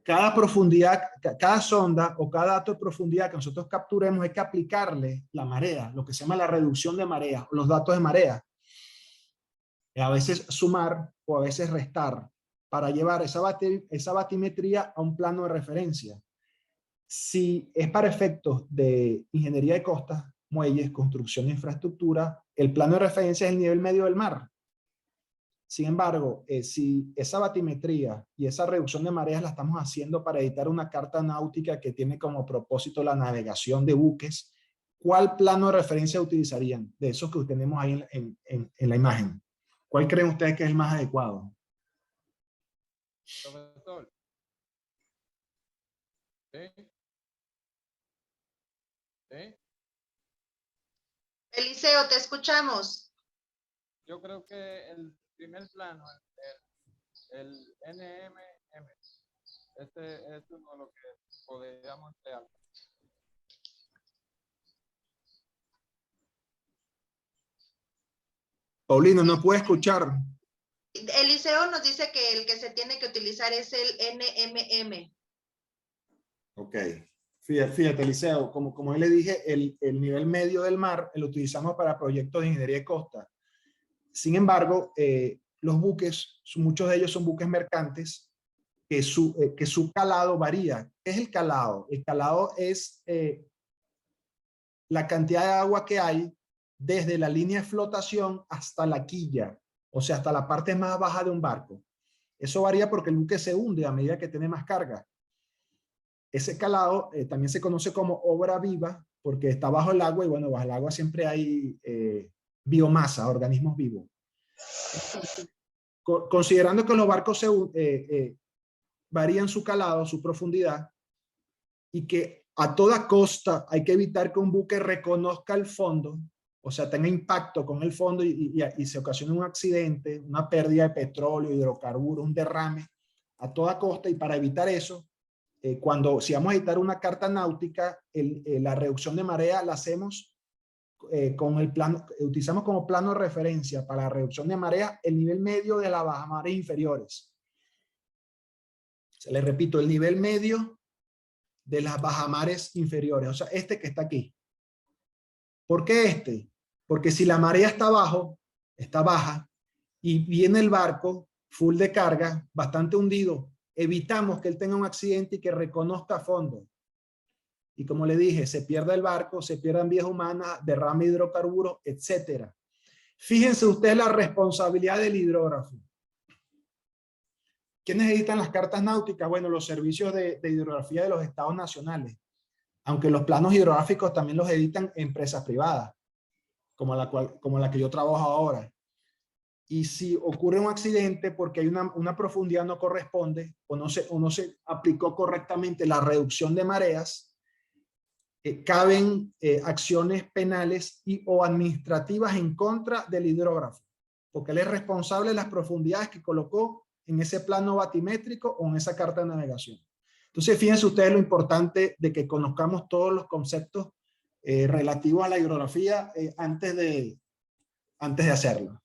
Cada profundidad, cada sonda o cada dato de profundidad que nosotros capturemos hay que aplicarle la marea, lo que se llama la reducción de marea, los datos de marea. A veces sumar o a veces restar para llevar esa batimetría a un plano de referencia. Si es para efectos de ingeniería de costas, muelles, construcción de infraestructura, el plano de referencia es el nivel medio del mar. Sin embargo, si esa batimetría y esa reducción de mareas la estamos haciendo para editar una carta náutica que tiene como propósito la navegación de buques, ¿cuál plano de referencia utilizarían de esos que tenemos ahí en la imagen? ¿Cuál creen ustedes que es el más adecuado? Profesor. ¿Sí? ¿Sí? Eliseo, te escuchamos. Yo creo que el primer plano, el NMM, este es uno de los que podríamos emplear. Paulino, no puede escuchar. Eliseo nos dice que el que se tiene que utilizar es el NMM. Ok. Fíjate, Eliseo, como le dije, el nivel medio del mar lo utilizamos para proyectos de ingeniería de costa. Sin embargo, los buques, muchos de ellos son buques mercantes, que su calado varía. ¿Qué es el calado? El calado es la cantidad de agua que hay desde la línea de flotación hasta la quilla, o sea, hasta la parte más baja de un barco. Eso varía porque el buque se hunde a medida que tiene más carga. Ese calado también se conoce como obra viva porque está bajo el agua y bueno, bajo el agua siempre hay biomasa, organismos vivos. Considerando que los barcos varían su calado, su profundidad y que a toda costa hay que evitar que un buque reconozca el fondo, o sea, tenga impacto con el fondo y se ocasione un accidente, una pérdida de petróleo, hidrocarburos, un derrame a toda costa. Y para evitar eso, si vamos a editar una carta náutica, la reducción de marea la hacemos con el plano, utilizamos como plano de referencia para la reducción de marea el nivel medio de las bajamares inferiores. Se les repito, el nivel medio de las bajamares inferiores, o sea, este que está aquí. ¿Por qué este? Porque si la marea está baja, y viene el barco full de carga, bastante hundido, evitamos que él tenga un accidente y que reconozca a fondo. Y como le dije, se pierde el barco, se pierdan vidas humanas, derrame de hidrocarburos, etcétera. Fíjense ustedes la responsabilidad del hidrógrafo. ¿Quiénes editan las cartas náuticas? Bueno, los servicios de hidrografía de los estados nacionales. Aunque los planos hidrográficos también los editan empresas privadas, como la que yo trabajo ahora. Y si ocurre un accidente porque hay una profundidad no corresponde o no se aplicó correctamente la reducción de mareas, caben acciones penales o administrativas en contra del hidrógrafo, porque él es responsable de las profundidades que colocó en ese plano batimétrico o en esa carta de navegación. Entonces, fíjense ustedes lo importante de que conozcamos todos los conceptos relativos a la hidrografía antes de hacerlo.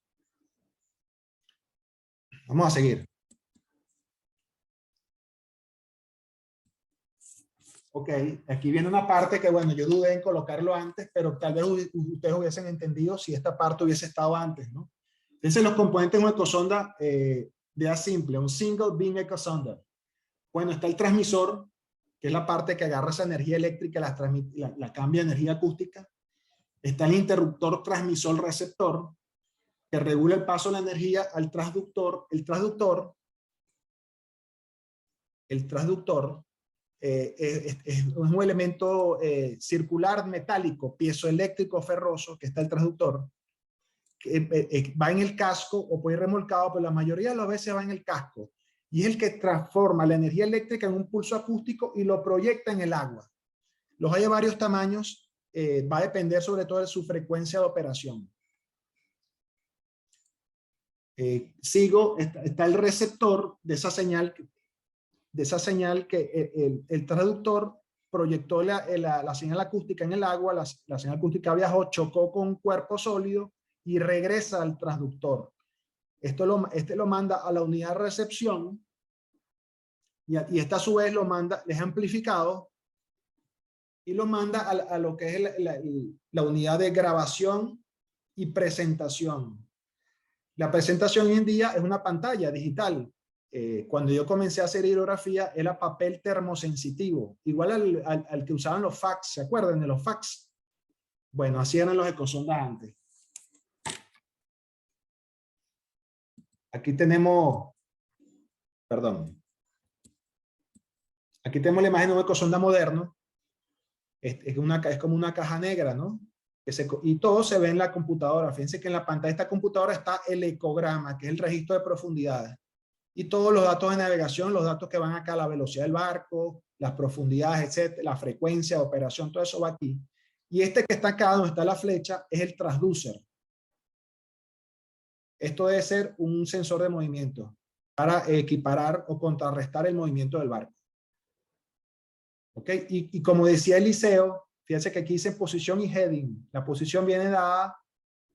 Vamos a seguir. Ok, aquí viene una parte que, bueno, yo dudé en colocarlo antes, pero tal vez ustedes hubiesen entendido si esta parte hubiese estado antes, ¿no? Fíjense los componentes de una ecosonda de A simple, un single beam ecosonda. Bueno, está el transmisor, que es la parte que agarra esa energía eléctrica, la cambia a energía acústica. Está el interruptor transmisor-receptor, que regula el paso de la energía al transductor. El transductor es un elemento circular metálico, piezoeléctrico ferroso, que está el transductor, que va en el casco o puede ir remolcado, pero la mayoría de las veces va en el casco. Y es el que transforma la energía eléctrica en un pulso acústico y lo proyecta en el agua. Los hay de varios tamaños, va a depender sobre todo de su frecuencia de operación. Está el receptor de esa señal que el traductor proyectó la señal acústica en el agua, la señal acústica viajó, chocó con un cuerpo sólido y regresa al transductor. Este lo manda a la unidad de recepción y esta a su vez es amplificado y lo manda a lo que es la unidad de grabación y presentación. La presentación hoy en día es una pantalla digital. Cuando yo comencé a hacer hidrografía era papel termosensitivo, igual al que usaban los fax, ¿se acuerdan de los fax? Bueno, así eran los ecosondas antes. Aquí tenemos, aquí tenemos la imagen de un ecosonda moderno. Es como una caja negra, ¿no? Y todo se ve en la computadora. Fíjense que en la pantalla de esta computadora está el ecograma, que es el registro de profundidades. Y todos los datos de navegación, los datos que van acá, la velocidad del barco, las profundidades, etcétera, la frecuencia de operación, todo eso va aquí. Y este que está acá, donde está la flecha, es el transducer. Esto debe ser un sensor de movimiento para equiparar o contrarrestar el movimiento del barco. ¿Ok? Y como decía Eliseo, fíjense que aquí dice posición y heading. La posición viene dada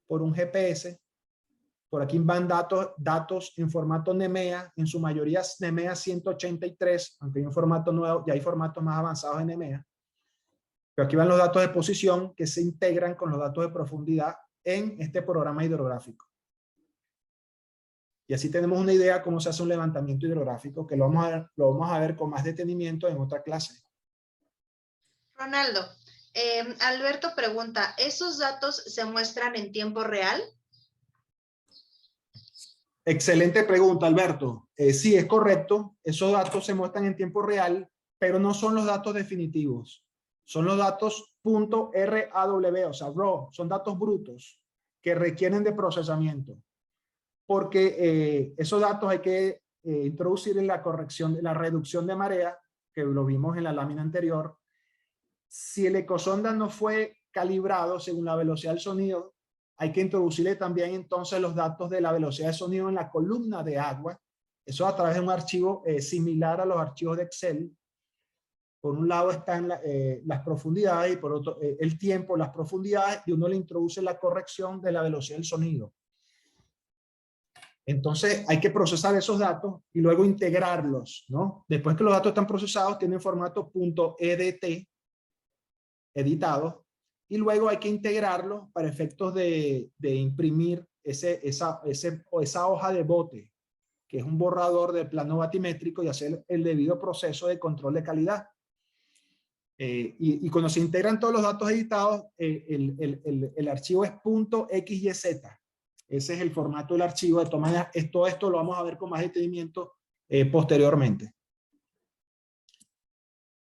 por un GPS. Por aquí van datos en formato NEMEA, en su mayoría NEMEA 183, aunque hay un formato nuevo, ya hay formatos más avanzados en NEMEA. Pero aquí van los datos de posición que se integran con los datos de profundidad en este programa hidrográfico. Y así tenemos una idea de cómo se hace un levantamiento hidrográfico, que lo vamos a ver con más detenimiento en otra clase. Ronaldo, Alberto pregunta, ¿esos datos se muestran en tiempo real? Excelente pregunta, Alberto. Sí, es correcto. Esos datos se muestran en tiempo real, pero no son los datos definitivos. Son los datos .raw, o sea, raw, son datos brutos que requieren de procesamiento. Porque esos datos hay que introducir en la corrección, la reducción de marea, que lo vimos en la lámina anterior. Si el ecosonda no fue calibrado según la velocidad del sonido, hay que introducirle también entonces los datos de la velocidad de sonido en la columna de agua. Eso a través de un archivo similar a los archivos de Excel. Por un lado están las profundidades y por otro el tiempo, las profundidades, y uno le introduce la corrección de la velocidad del sonido. Entonces hay que procesar esos datos y luego integrarlos, ¿no? Después que los datos están procesados, tienen formato .edt editado, y luego hay que integrarlo para efectos de imprimir esa hoja de bote, que es un borrador del plano batimétrico, y hacer el debido proceso de control de calidad. Y cuando se integran todos los datos editados, el archivo es .xyz. Ese es el formato del archivo. De todas maneras, todo esto lo vamos a ver con más detenimiento posteriormente.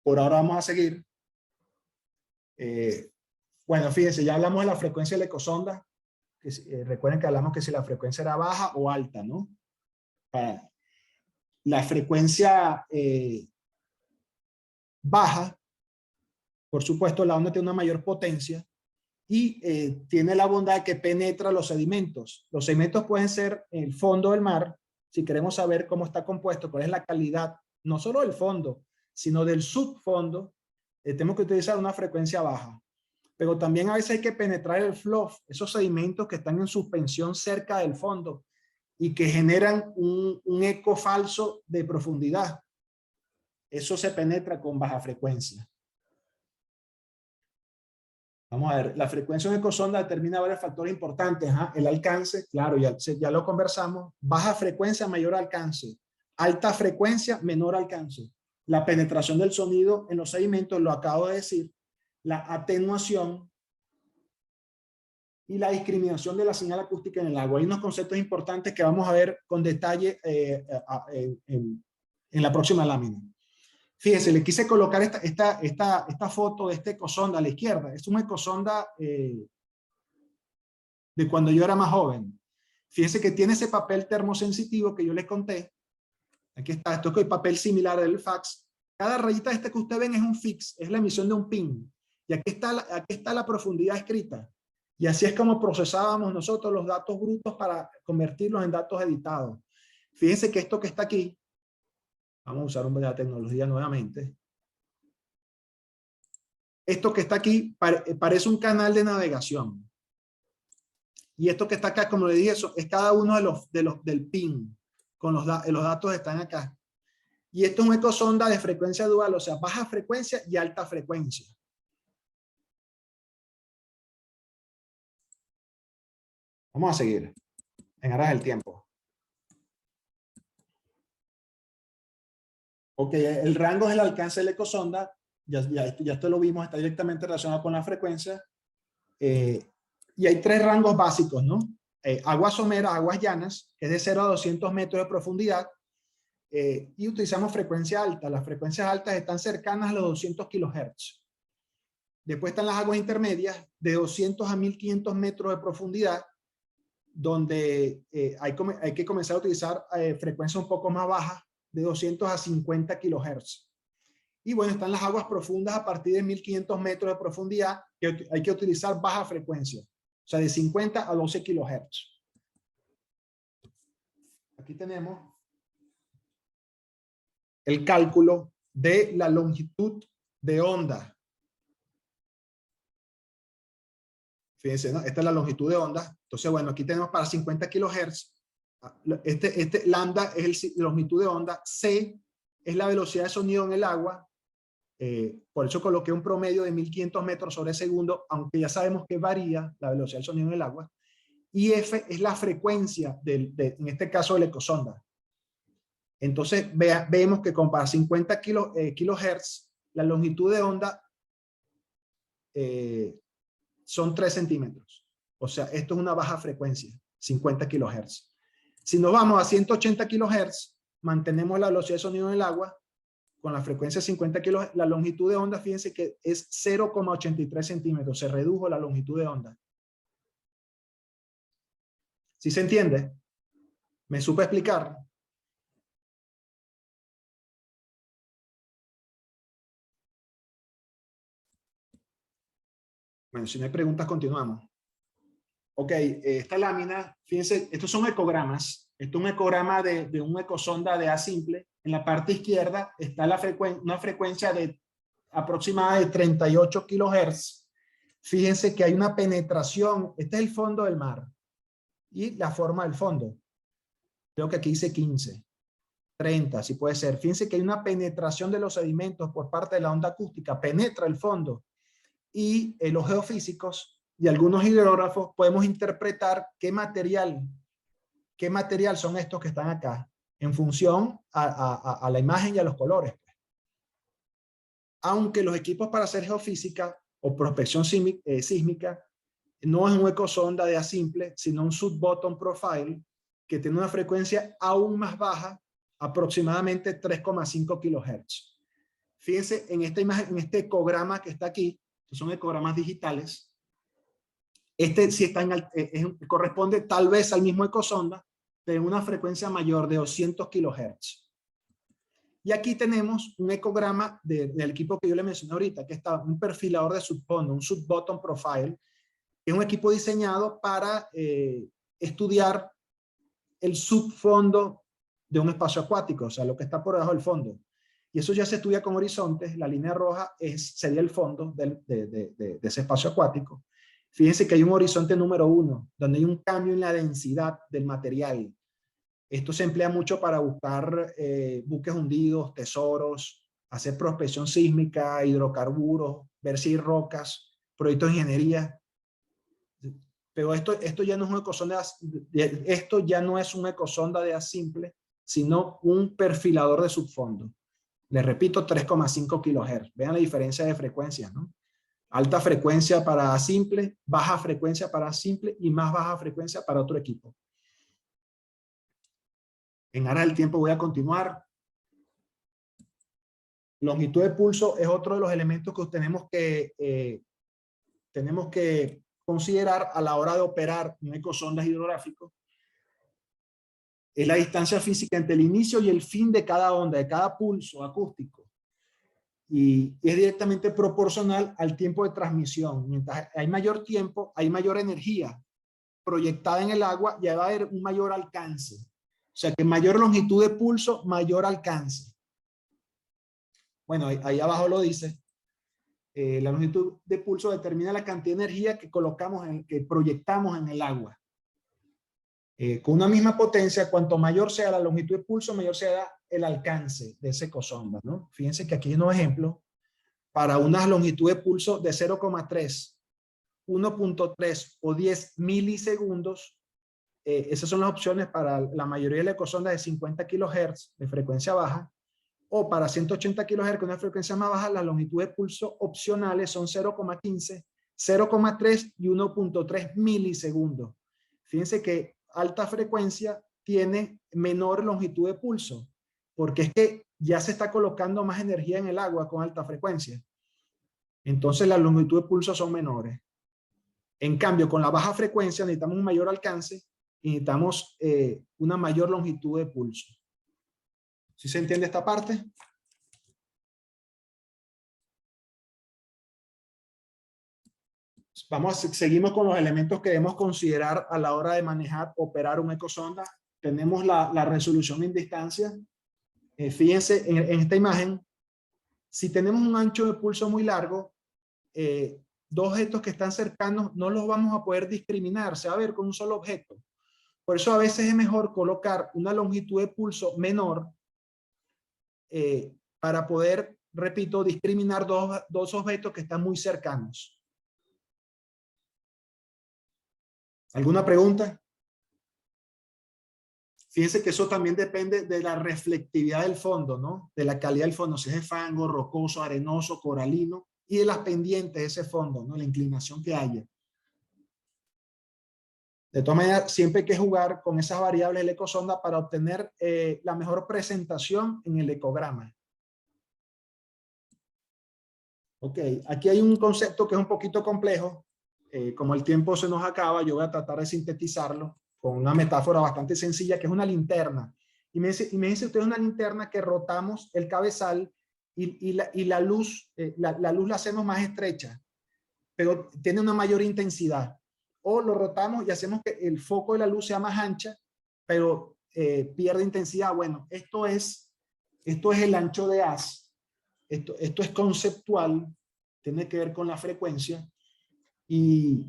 Por ahora vamos a seguir. Bueno, fíjense, ya hablamos de la frecuencia de la ecosonda. Recuerden que hablamos que si la frecuencia era baja o alta, ¿no? La frecuencia baja, por supuesto, la onda tiene una mayor potencia y tiene la bondad de que penetra los sedimentos. Los sedimentos pueden ser el fondo del mar. Si queremos saber cómo está compuesto, cuál es la calidad, no solo del fondo, sino del subfondo, tenemos que utilizar una frecuencia baja. Pero también a veces hay que penetrar el fluff, esos sedimentos que están en suspensión cerca del fondo y que generan un eco falso de profundidad. Eso se penetra con baja frecuencia. Vamos a ver, la frecuencia de una ecosonda determina varios factores importantes. El alcance, claro, ya lo conversamos. Baja frecuencia, mayor alcance. Alta frecuencia, menor alcance. La penetración del sonido en los sedimentos, lo acabo de decir. La atenuación y la discriminación de la señal acústica en el agua. Hay unos conceptos importantes que vamos a ver con detalle en la próxima lámina. Fíjense, le quise colocar esta foto de este ecosonda a la izquierda. Es una ecosonda de cuando yo era más joven. Fíjense que tiene ese papel termosensitivo que yo les conté. Aquí está, esto es el papel similar del fax. Cada rayita que ustedes ven es un fix, es la emisión de un pin. Y aquí está la profundidad escrita. Y así es como procesábamos nosotros los datos brutos para convertirlos en datos editados. Fíjense que esto que está aquí, vamos a usar la tecnología nuevamente. Esto que está aquí parece un canal de navegación. Y esto que está acá, como le dije, es cada uno del pin. Los datos están acá. Y esto es un ecosonda de frecuencia dual, o sea, baja frecuencia y alta frecuencia. Vamos a seguir en aras del tiempo. Ok, el rango es el alcance de la ecosonda. Ya esto lo vimos, está directamente relacionado con la frecuencia. Y hay tres rangos básicos, ¿no? Aguas someras, aguas llanas, que es de 0 a 200 metros de profundidad. Y utilizamos frecuencia alta. Las frecuencias altas están cercanas a los 200 kHz. Después están las aguas intermedias, de 200 a 1500 metros de profundidad, donde hay que comenzar a utilizar frecuencias un poco más bajas, de 200 a 50 kHz. Y bueno, están las aguas profundas a partir de 1500 metros de profundidad, que hay que utilizar baja frecuencia, o sea, de 50 a 12 kHz. Aquí tenemos el cálculo de la longitud de onda. Fíjense, ¿no? Esta es la longitud de onda. Entonces, bueno, aquí tenemos para 50 kHz. Lambda es la longitud de onda. C es la velocidad de sonido en el agua. Por eso coloqué un promedio de 1500 metros sobre segundo, aunque ya sabemos que varía la velocidad del sonido en el agua. Y F es la frecuencia, en este caso, de la ecosonda. Entonces, vemos que para 50 kHz, la longitud de onda son 3 centímetros. O sea, esto es una baja frecuencia, 50 kHz. Si nos vamos a 180 kHz, mantenemos la velocidad de sonido en el agua con la frecuencia de 50 kHz. La longitud de onda, fíjense que es 0,83 centímetros. Se redujo la longitud de onda. ¿Sí se entiende? ¿Me supe explicar? Bueno, si no hay preguntas, continuamos. Ok, esta lámina, fíjense, estos son ecogramas. Esto es un ecograma de un ecosonda de A simple. En la parte izquierda está una frecuencia aproximada de 38 kHz. Fíjense que hay una penetración. Este es el fondo del mar. Y la forma del fondo. Creo que aquí dice 15. 30, si puede ser. Fíjense que hay una penetración de los sedimentos por parte de la onda acústica. Penetra el fondo. y los geofísicos y algunos hidrógrafos podemos interpretar qué material son estos que están acá, en función a la imagen y a los colores. Aunque los equipos para hacer geofísica o prospección sísmica no es un ecosonda de A simple, sino un sub-bottom profile que tiene una frecuencia aún más baja, aproximadamente 3,5 kHz. Fíjense en esta imagen, en este ecograma que está aquí, que son ecogramas digitales. Este sí está corresponde tal vez al mismo ecosonda, pero en una frecuencia mayor de 200 kHz. Y aquí tenemos un ecograma del equipo que yo le mencioné ahorita, que está un perfilador de subfondo, un sub-bottom profile, que es un equipo diseñado para estudiar el subfondo de un espacio acuático, o sea, lo que está por debajo del fondo. Y eso ya se estudia con horizontes. La línea roja sería el fondo de ese espacio acuático. Fíjense que hay un horizonte número 1, donde hay un cambio en la densidad del material. Esto se emplea mucho para buscar buques hundidos, tesoros, hacer prospección sísmica, hidrocarburos, ver si hay rocas, proyectos de ingeniería. Pero esto ya no es un ecosonda, esto ya no es un ecosonda de A simple, sino un perfilador de subfondo. Les repito, 3,5 kHz. Vean la diferencia de frecuencias, ¿no? Alta frecuencia para A simple, baja frecuencia para A simple y más baja frecuencia para otro equipo. En aras del tiempo voy a continuar. Longitud de pulso es otro de los elementos que tenemos que considerar a la hora de operar un ecosonda hidrográfico. Es la distancia física entre el inicio y el fin de cada onda, de cada pulso acústico. Y es directamente proporcional al tiempo de transmisión. Mientras hay mayor tiempo, hay mayor energía proyectada en el agua y va a haber un mayor alcance. O sea que mayor longitud de pulso, mayor alcance. Bueno, ahí abajo lo dice. La longitud de pulso determina la cantidad de energía que que proyectamos en el agua. Con una misma potencia, cuanto mayor sea la longitud de pulso, mayor sea el alcance de ese ecosonda, ¿no? Fíjense que aquí hay unos ejemplos para una longitud de pulso de 0,3, 1.3 o 10 milisegundos. Esas son las opciones para la mayoría de las ecosondas de 50 kHz de frecuencia baja, o para 180 kHz con una frecuencia más baja, las longitudes de pulso opcionales son 0,15, 0,3 y 1.3 milisegundos. Fíjense que alta frecuencia tiene menor longitud de pulso, porque es que ya se está colocando más energía en el agua con alta frecuencia. Entonces las longitudes de pulso son menores. En cambio, con la baja frecuencia necesitamos un mayor alcance y necesitamos una mayor longitud de pulso. ¿Sí se entiende esta parte? Seguimos con los elementos que debemos considerar a la hora de manejar, operar un ecosonda. Tenemos la resolución en distancia. Fíjense en esta imagen, si tenemos un ancho de pulso muy largo, dos objetos que están cercanos no los vamos a poder discriminar, se va a ver con un solo objeto. Por eso a veces es mejor colocar una longitud de pulso menor para poder, repito, discriminar dos objetos que están muy cercanos. ¿Alguna pregunta? Fíjense que eso también depende de la reflectividad del fondo, ¿no? De la calidad del fondo, si es de fango, rocoso, arenoso, coralino, y de las pendientes de ese fondo, ¿no? La inclinación que haya. De todas maneras, siempre hay que jugar con esas variables del ecosonda para obtener la mejor presentación en el ecograma. Ok, aquí hay un concepto que es un poquito complejo. Como el tiempo se nos acaba, yo voy a tratar de sintetizarlo con una metáfora bastante sencilla, que es una linterna. Imagínense ustedes una linterna que rotamos el cabezal y la luz, la luz la hacemos más estrecha, pero tiene una mayor intensidad. O lo rotamos y hacemos que el foco de la luz sea más ancha, pero pierde intensidad. Bueno, esto es el ancho de haz. Esto es conceptual, tiene que ver con la frecuencia. Y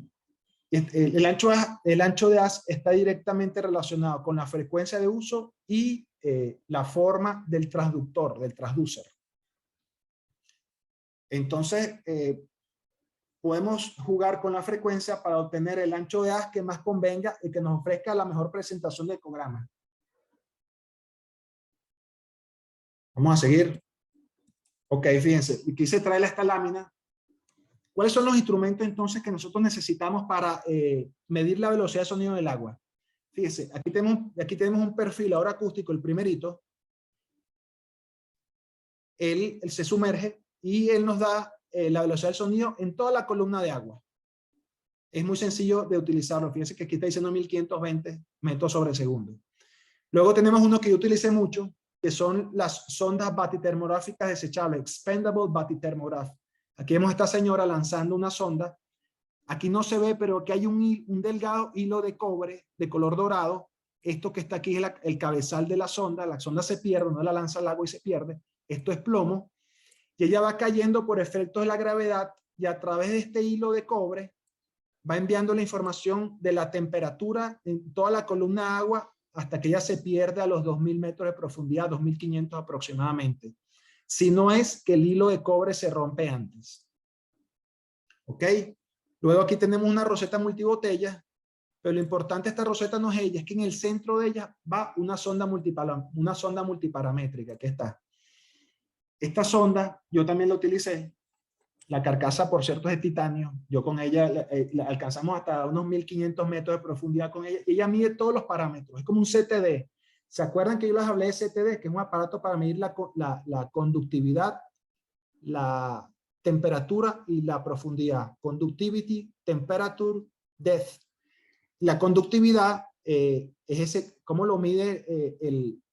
el ancho de haz está directamente relacionado con la frecuencia de uso y la forma del transductor, del transducer. Entonces, podemos jugar con la frecuencia para obtener el ancho de haz que más convenga y que nos ofrezca la mejor presentación del ecograma. Vamos a seguir. Ok, fíjense, aquí se trae esta lámina. ¿Cuáles son los instrumentos entonces que nosotros necesitamos para medir la velocidad de sonido del agua? Fíjense, aquí tenemos un perfilador acústico, el primerito. Él se sumerge y él nos da la velocidad del sonido en toda la columna de agua. Es muy sencillo de utilizarlo. Fíjense que aquí está diciendo 1520 metros sobre segundo. Luego tenemos uno que yo utilicé mucho, que son las sondas batitermográficas desechables, Expendable Batithermograph. Aquí vemos a esta señora lanzando una sonda. Aquí no se ve, pero aquí hay un delgado hilo de cobre de color dorado. Esto que está aquí es el cabezal de la sonda. La sonda se pierde, no la lanza al agua y se pierde. Esto es plomo. Y ella va cayendo por efectos de la gravedad y a través de este hilo de cobre va enviando la información de la temperatura en toda la columna de agua hasta que ella se pierde a los 2000 metros de profundidad, 2500 aproximadamente. Si no es que el hilo de cobre se rompe antes. ¿Ok? Luego aquí tenemos una roseta multibotella, pero lo importante de esta roseta no es ella, es que en el centro de ella va una sonda multiparamétrica, que está. Esta sonda yo también la utilicé. La carcasa, por cierto, es de titanio. Yo con ella la alcanzamos hasta unos 1500 metros de profundidad con ella. Ella mide todos los parámetros. Es como un CTD. ¿Se acuerdan que yo les hablé de CTD? Que es un aparato para medir la conductividad, la temperatura y la profundidad. Conductivity, temperature, depth. La conductividad es cómo lo mide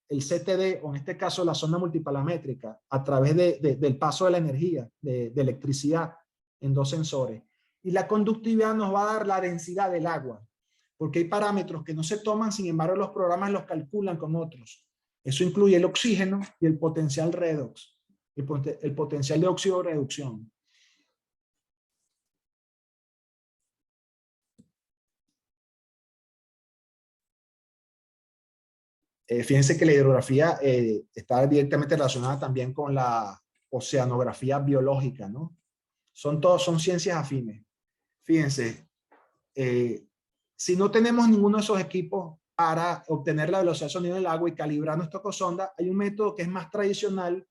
el CTD, o en este caso la sonda multiparamétrica, a través del paso de la energía, de electricidad en dos sensores. Y la conductividad nos va a dar la densidad del agua, porque hay parámetros que no se toman, sin embargo los programas los calculan con otros. Eso incluye el oxígeno y el potencial redox, el potencial de óxido-reducción. Fíjense que la hidrografía está directamente relacionada también con la oceanografía biológica, ¿no? Son ciencias afines. Fíjense, si no tenemos ninguno de esos equipos para obtener la velocidad de sonido del agua y calibrar nuestra ecosonda, hay un método que es más tradicional,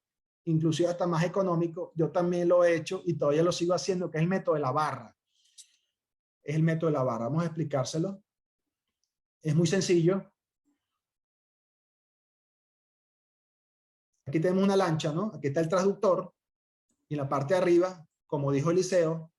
inclusive hasta más económico. Yo también lo he hecho y todavía lo sigo haciendo, que es el método de la barra. Es el método de la barra. Vamos a explicárselo. Es muy sencillo. Aquí tenemos una lancha, ¿no? Aquí está el transductor y en la parte de arriba, como dijo Eliseo,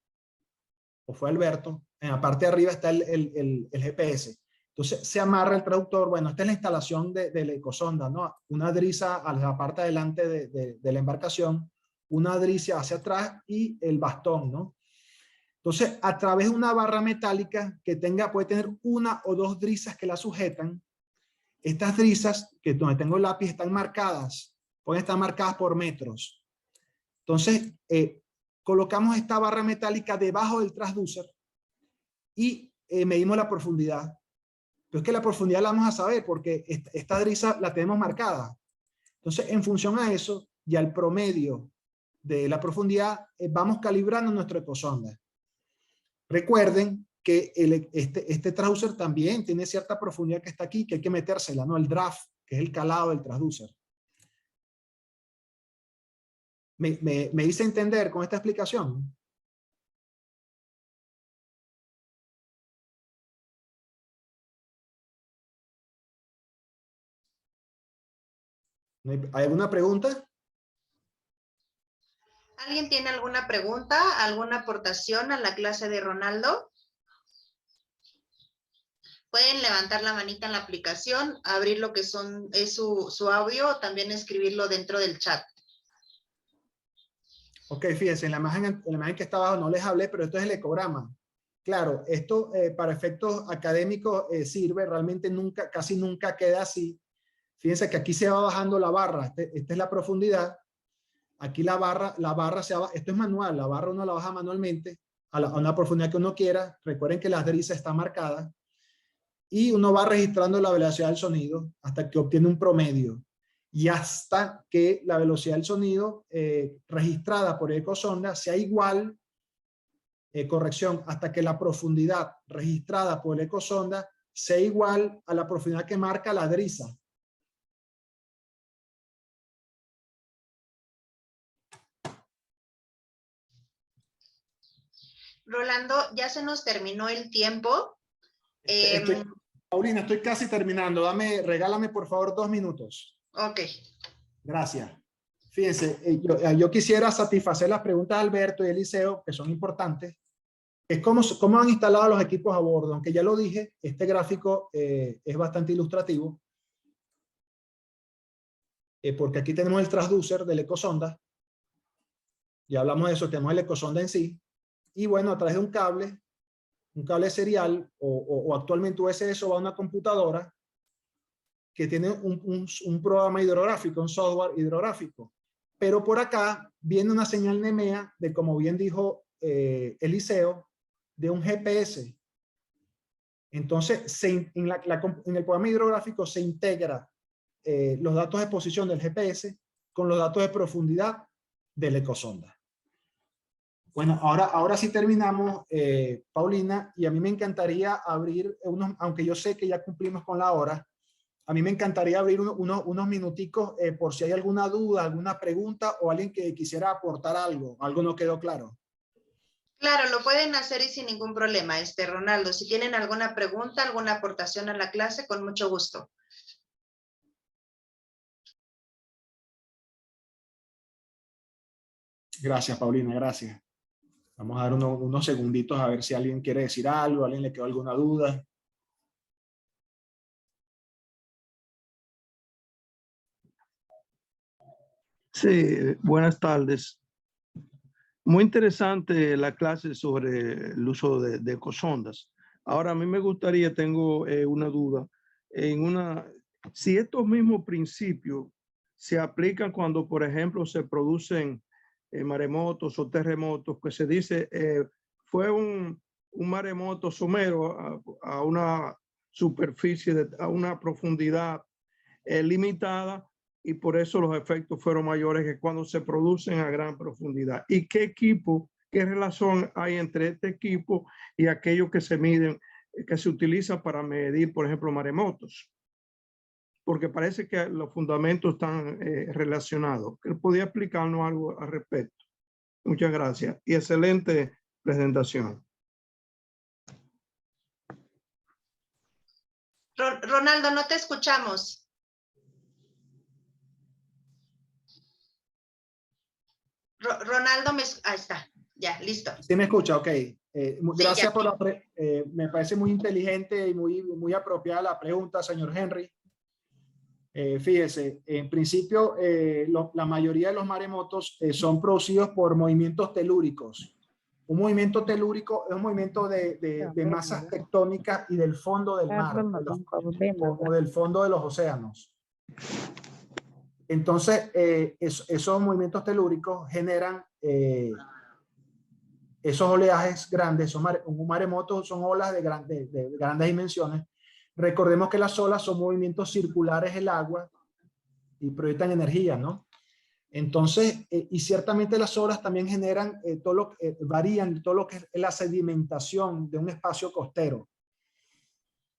o fue Alberto, en la parte de arriba está el GPS. Entonces se amarra el transductor. Bueno, esta es la instalación de la ecosonda, ¿no? Una driza a la parte adelante de la embarcación, una driza hacia atrás y el bastón, ¿no? Entonces, a través de una barra metálica que puede tener una o dos drizas que la sujetan. Estas drizas, que donde tengo el lápiz, están marcadas. Pueden estar marcadas por metros. Entonces, colocamos esta barra metálica debajo del transducer y medimos la profundidad. Pero es que la profundidad la vamos a saber porque esta driza la tenemos marcada. Entonces, en función a eso y al promedio de la profundidad, vamos calibrando nuestro ecosonda. Recuerden que este transducer también tiene cierta profundidad que está aquí, que hay que metérsela, ¿no? El draft, que es el calado del transducer. ¿Me hice entender con esta explicación? ¿Hay alguna pregunta? ¿Alguien tiene alguna pregunta, alguna aportación a la clase de Ronaldo? Pueden levantar la manita en la aplicación, abrir lo que es su audio, o también escribirlo dentro del chat. Ok, fíjense, en la imagen que está abajo no les hablé, pero esto es el ecograma. Claro, esto para efectos académicos sirve, realmente casi nunca queda así. Fíjense que aquí se va bajando la barra, esta es la profundidad. Aquí la barra se va, esto es manual, la barra uno la baja manualmente a una profundidad que uno quiera. Recuerden que la driza está marcada. Y uno va registrando la velocidad del sonido hasta que obtiene un promedio. Y hasta que la velocidad del sonido registrada por ecosonda sea igual corrección, hasta que la profundidad registrada por el ecosonda sea igual a la profundidad que marca la DRISA. Rolando, ya se nos terminó el tiempo. Paulina, estoy casi terminando. Regálame por favor 2 minutos. Ok. Gracias. Fíjense, yo quisiera satisfacer las preguntas de Alberto y Eliseo, que son importantes. Es cómo han instalado los equipos a bordo. Aunque ya lo dije, este gráfico es bastante ilustrativo. Porque aquí tenemos el transducer del ecosonda. Ya hablamos de eso, tenemos el ecosonda en sí. Y bueno, a través de un cable serial o actualmente USB va a una computadora que tiene un programa hidrográfico, un software hidrográfico. Pero por acá viene una señal NEMEA de, como bien dijo Eliseo, de un GPS. Entonces, en el programa hidrográfico se integra los datos de posición del GPS con los datos de profundidad del ecosonda. Bueno, ahora sí terminamos, Paulina, y a mí me encantaría abrir aunque yo sé que ya cumplimos con la hora, a mí me encantaría abrir unos minuticos por si hay alguna duda, alguna pregunta o alguien que quisiera aportar algo no quedó claro. Claro, lo pueden hacer y sin ningún problema, Ronaldo. Si tienen alguna pregunta, alguna aportación a la clase, con mucho gusto. Gracias, Paulina, gracias. Vamos a dar unos segunditos a ver si alguien quiere decir algo, a alguien le quedó alguna duda. Sí, buenas tardes. Muy interesante la clase sobre el uso de ecosondas. Ahora, a mí me gustaría, tengo una duda, si estos mismos principios se aplican cuando, por ejemplo, se producen maremotos o terremotos, que se dice, fue un maremoto somero a una superficie, a una profundidad limitada, y por eso los efectos fueron mayores que cuando se producen a gran profundidad. ¿Y qué relación hay entre este equipo y aquellos que se miden, que se utilizan para medir, por ejemplo, maremotos? Porque parece que los fundamentos están relacionados. ¿Él podía explicarnos algo al respecto? Muchas gracias y excelente presentación. Ronaldo, no te escuchamos. Ronaldo, ahí está, ya, listo. Sí me escucha, ok. Gracias sí, por me parece muy inteligente y muy apropiada la pregunta, señor Henry. Fíjese, en principio, la mayoría de los maremotos son producidos por movimientos telúricos. Un movimiento telúrico es un movimiento de masas tectónicas y del fondo del mar, o del fondo de los océanos. Entonces, esos movimientos telúricos generan esos oleajes grandes. Un maremoto son olas de grandes dimensiones. Recordemos que las olas son movimientos circulares del agua y proyectan energía, ¿no? Entonces, y ciertamente las olas también generan, varían todo lo que es la sedimentación de un espacio costero.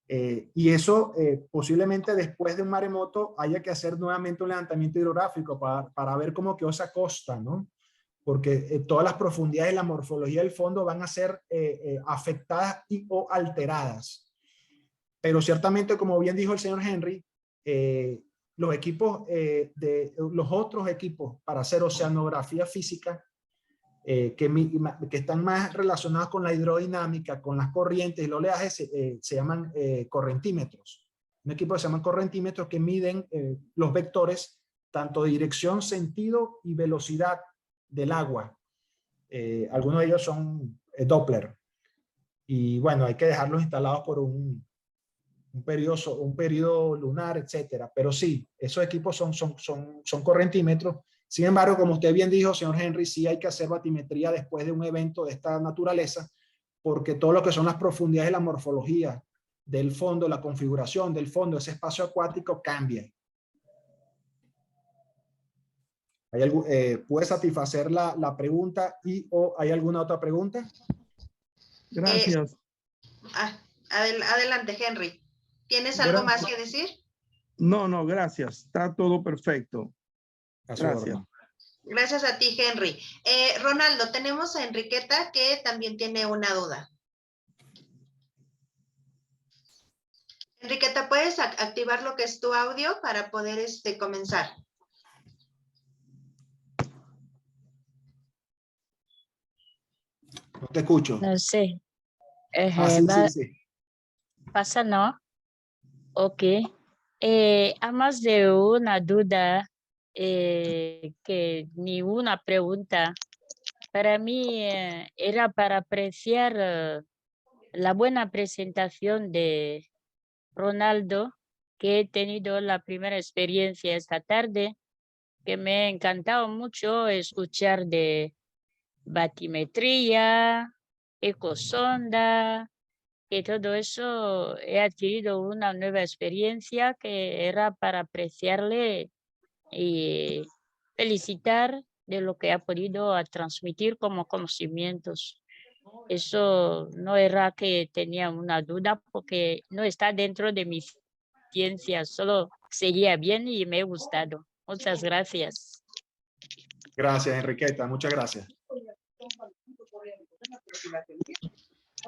Y eso posiblemente después de un maremoto haya que hacer nuevamente un levantamiento hidrográfico para ver cómo quedó esa costa, ¿no? Porque todas las profundidades y la morfología del fondo van a ser afectadas o alteradas. Pero ciertamente, como bien dijo el señor Henry, los equipos, los otros equipos para hacer oceanografía física, que están más relacionados con la hidrodinámica, con las corrientes y el oleaje, se llaman correntímetros. Un equipo que se llama correntímetros que miden los vectores, tanto de dirección, sentido y velocidad del agua. Algunos de ellos son Doppler. Y bueno, hay que dejarlos instalados por un periodo lunar, etcétera. Pero sí, esos equipos son correntímetros. Sin embargo, como usted bien dijo, señor Henry, sí hay que hacer batimetría después de un evento de esta naturaleza, porque todo lo que son las profundidades y la morfología del fondo, la configuración del fondo, ese espacio acuático cambia. ¿Puede satisfacer la pregunta o hay alguna otra pregunta? Gracias. Adelante, Henry. ¿Tienes algo más que decir? No, gracias. Está todo perfecto. Gracias. Gracias a ti, Henry. Ronaldo, tenemos a Enriqueta que también tiene una duda. Enriqueta, ¿puedes activar lo que es tu audio para poder comenzar? No te escucho. No sé. Sí. Pasa, ¿no? Ok. Hay más de una duda que ni una pregunta. Para mí era para apreciar la buena presentación de Ronaldo, que he tenido la primera experiencia esta tarde, que me ha encantado mucho escuchar de batimetría, ecosonda, y todo eso. He adquirido una nueva experiencia que era para apreciarle y felicitar de lo que ha podido transmitir como conocimientos. Eso no era que tenía una duda porque no está dentro de mi ciencia, solo sería bien y me ha gustado. Muchas gracias. Gracias, Enriqueta. Muchas gracias.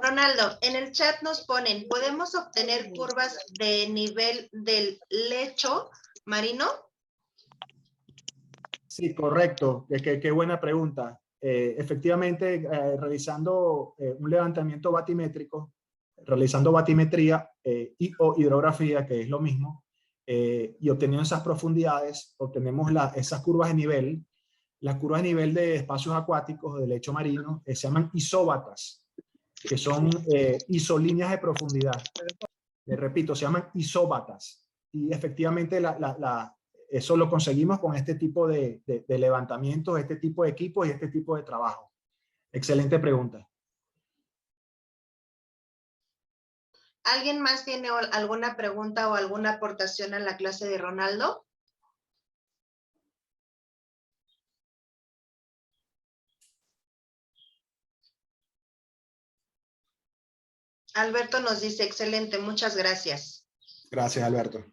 Ronaldo, en el chat nos ponen, ¿podemos obtener curvas de nivel del lecho marino? Sí, correcto. Qué buena pregunta. Efectivamente, realizando un levantamiento batimétrico, realizando batimetría o hidrografía, que es lo mismo, y obteniendo esas profundidades, obtenemos esas curvas de nivel. Las curvas de nivel de espacios acuáticos, de lecho marino, se llaman isóbatas, que son isolíneas de profundidad. Les repito, se llaman isóbatas. Y efectivamente eso lo conseguimos con este tipo de levantamientos, este tipo de equipos y este tipo de trabajo. Excelente pregunta. ¿Alguien más tiene alguna pregunta o alguna aportación a la clase de Ronaldo? Alberto nos dice, excelente, muchas gracias. Gracias, Alberto.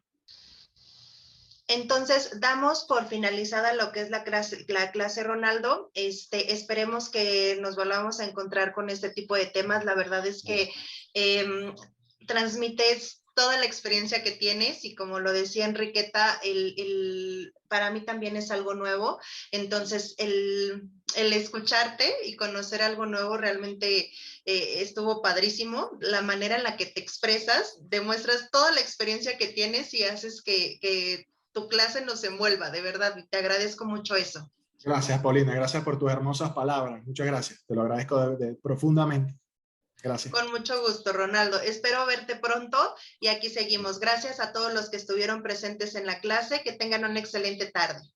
Entonces, damos por finalizada lo que es la clase Ronaldo. Esperemos que nos volvamos a encontrar con este tipo de temas. La verdad es que transmites toda la experiencia que tienes y como lo decía Enriqueta, para mí también es algo nuevo. Entonces, el escucharte y conocer algo nuevo realmente estuvo padrísimo. La manera en la que te expresas, demuestras toda la experiencia que tienes y haces que tu clase nos envuelva, de verdad, y te agradezco mucho eso. Gracias, Paulina, gracias por tus hermosas palabras, muchas gracias, te lo agradezco profundamente. Gracias. Con mucho gusto, Ronaldo. Espero verte pronto y aquí seguimos. Gracias a todos los que estuvieron presentes en la clase, que tengan una excelente tarde.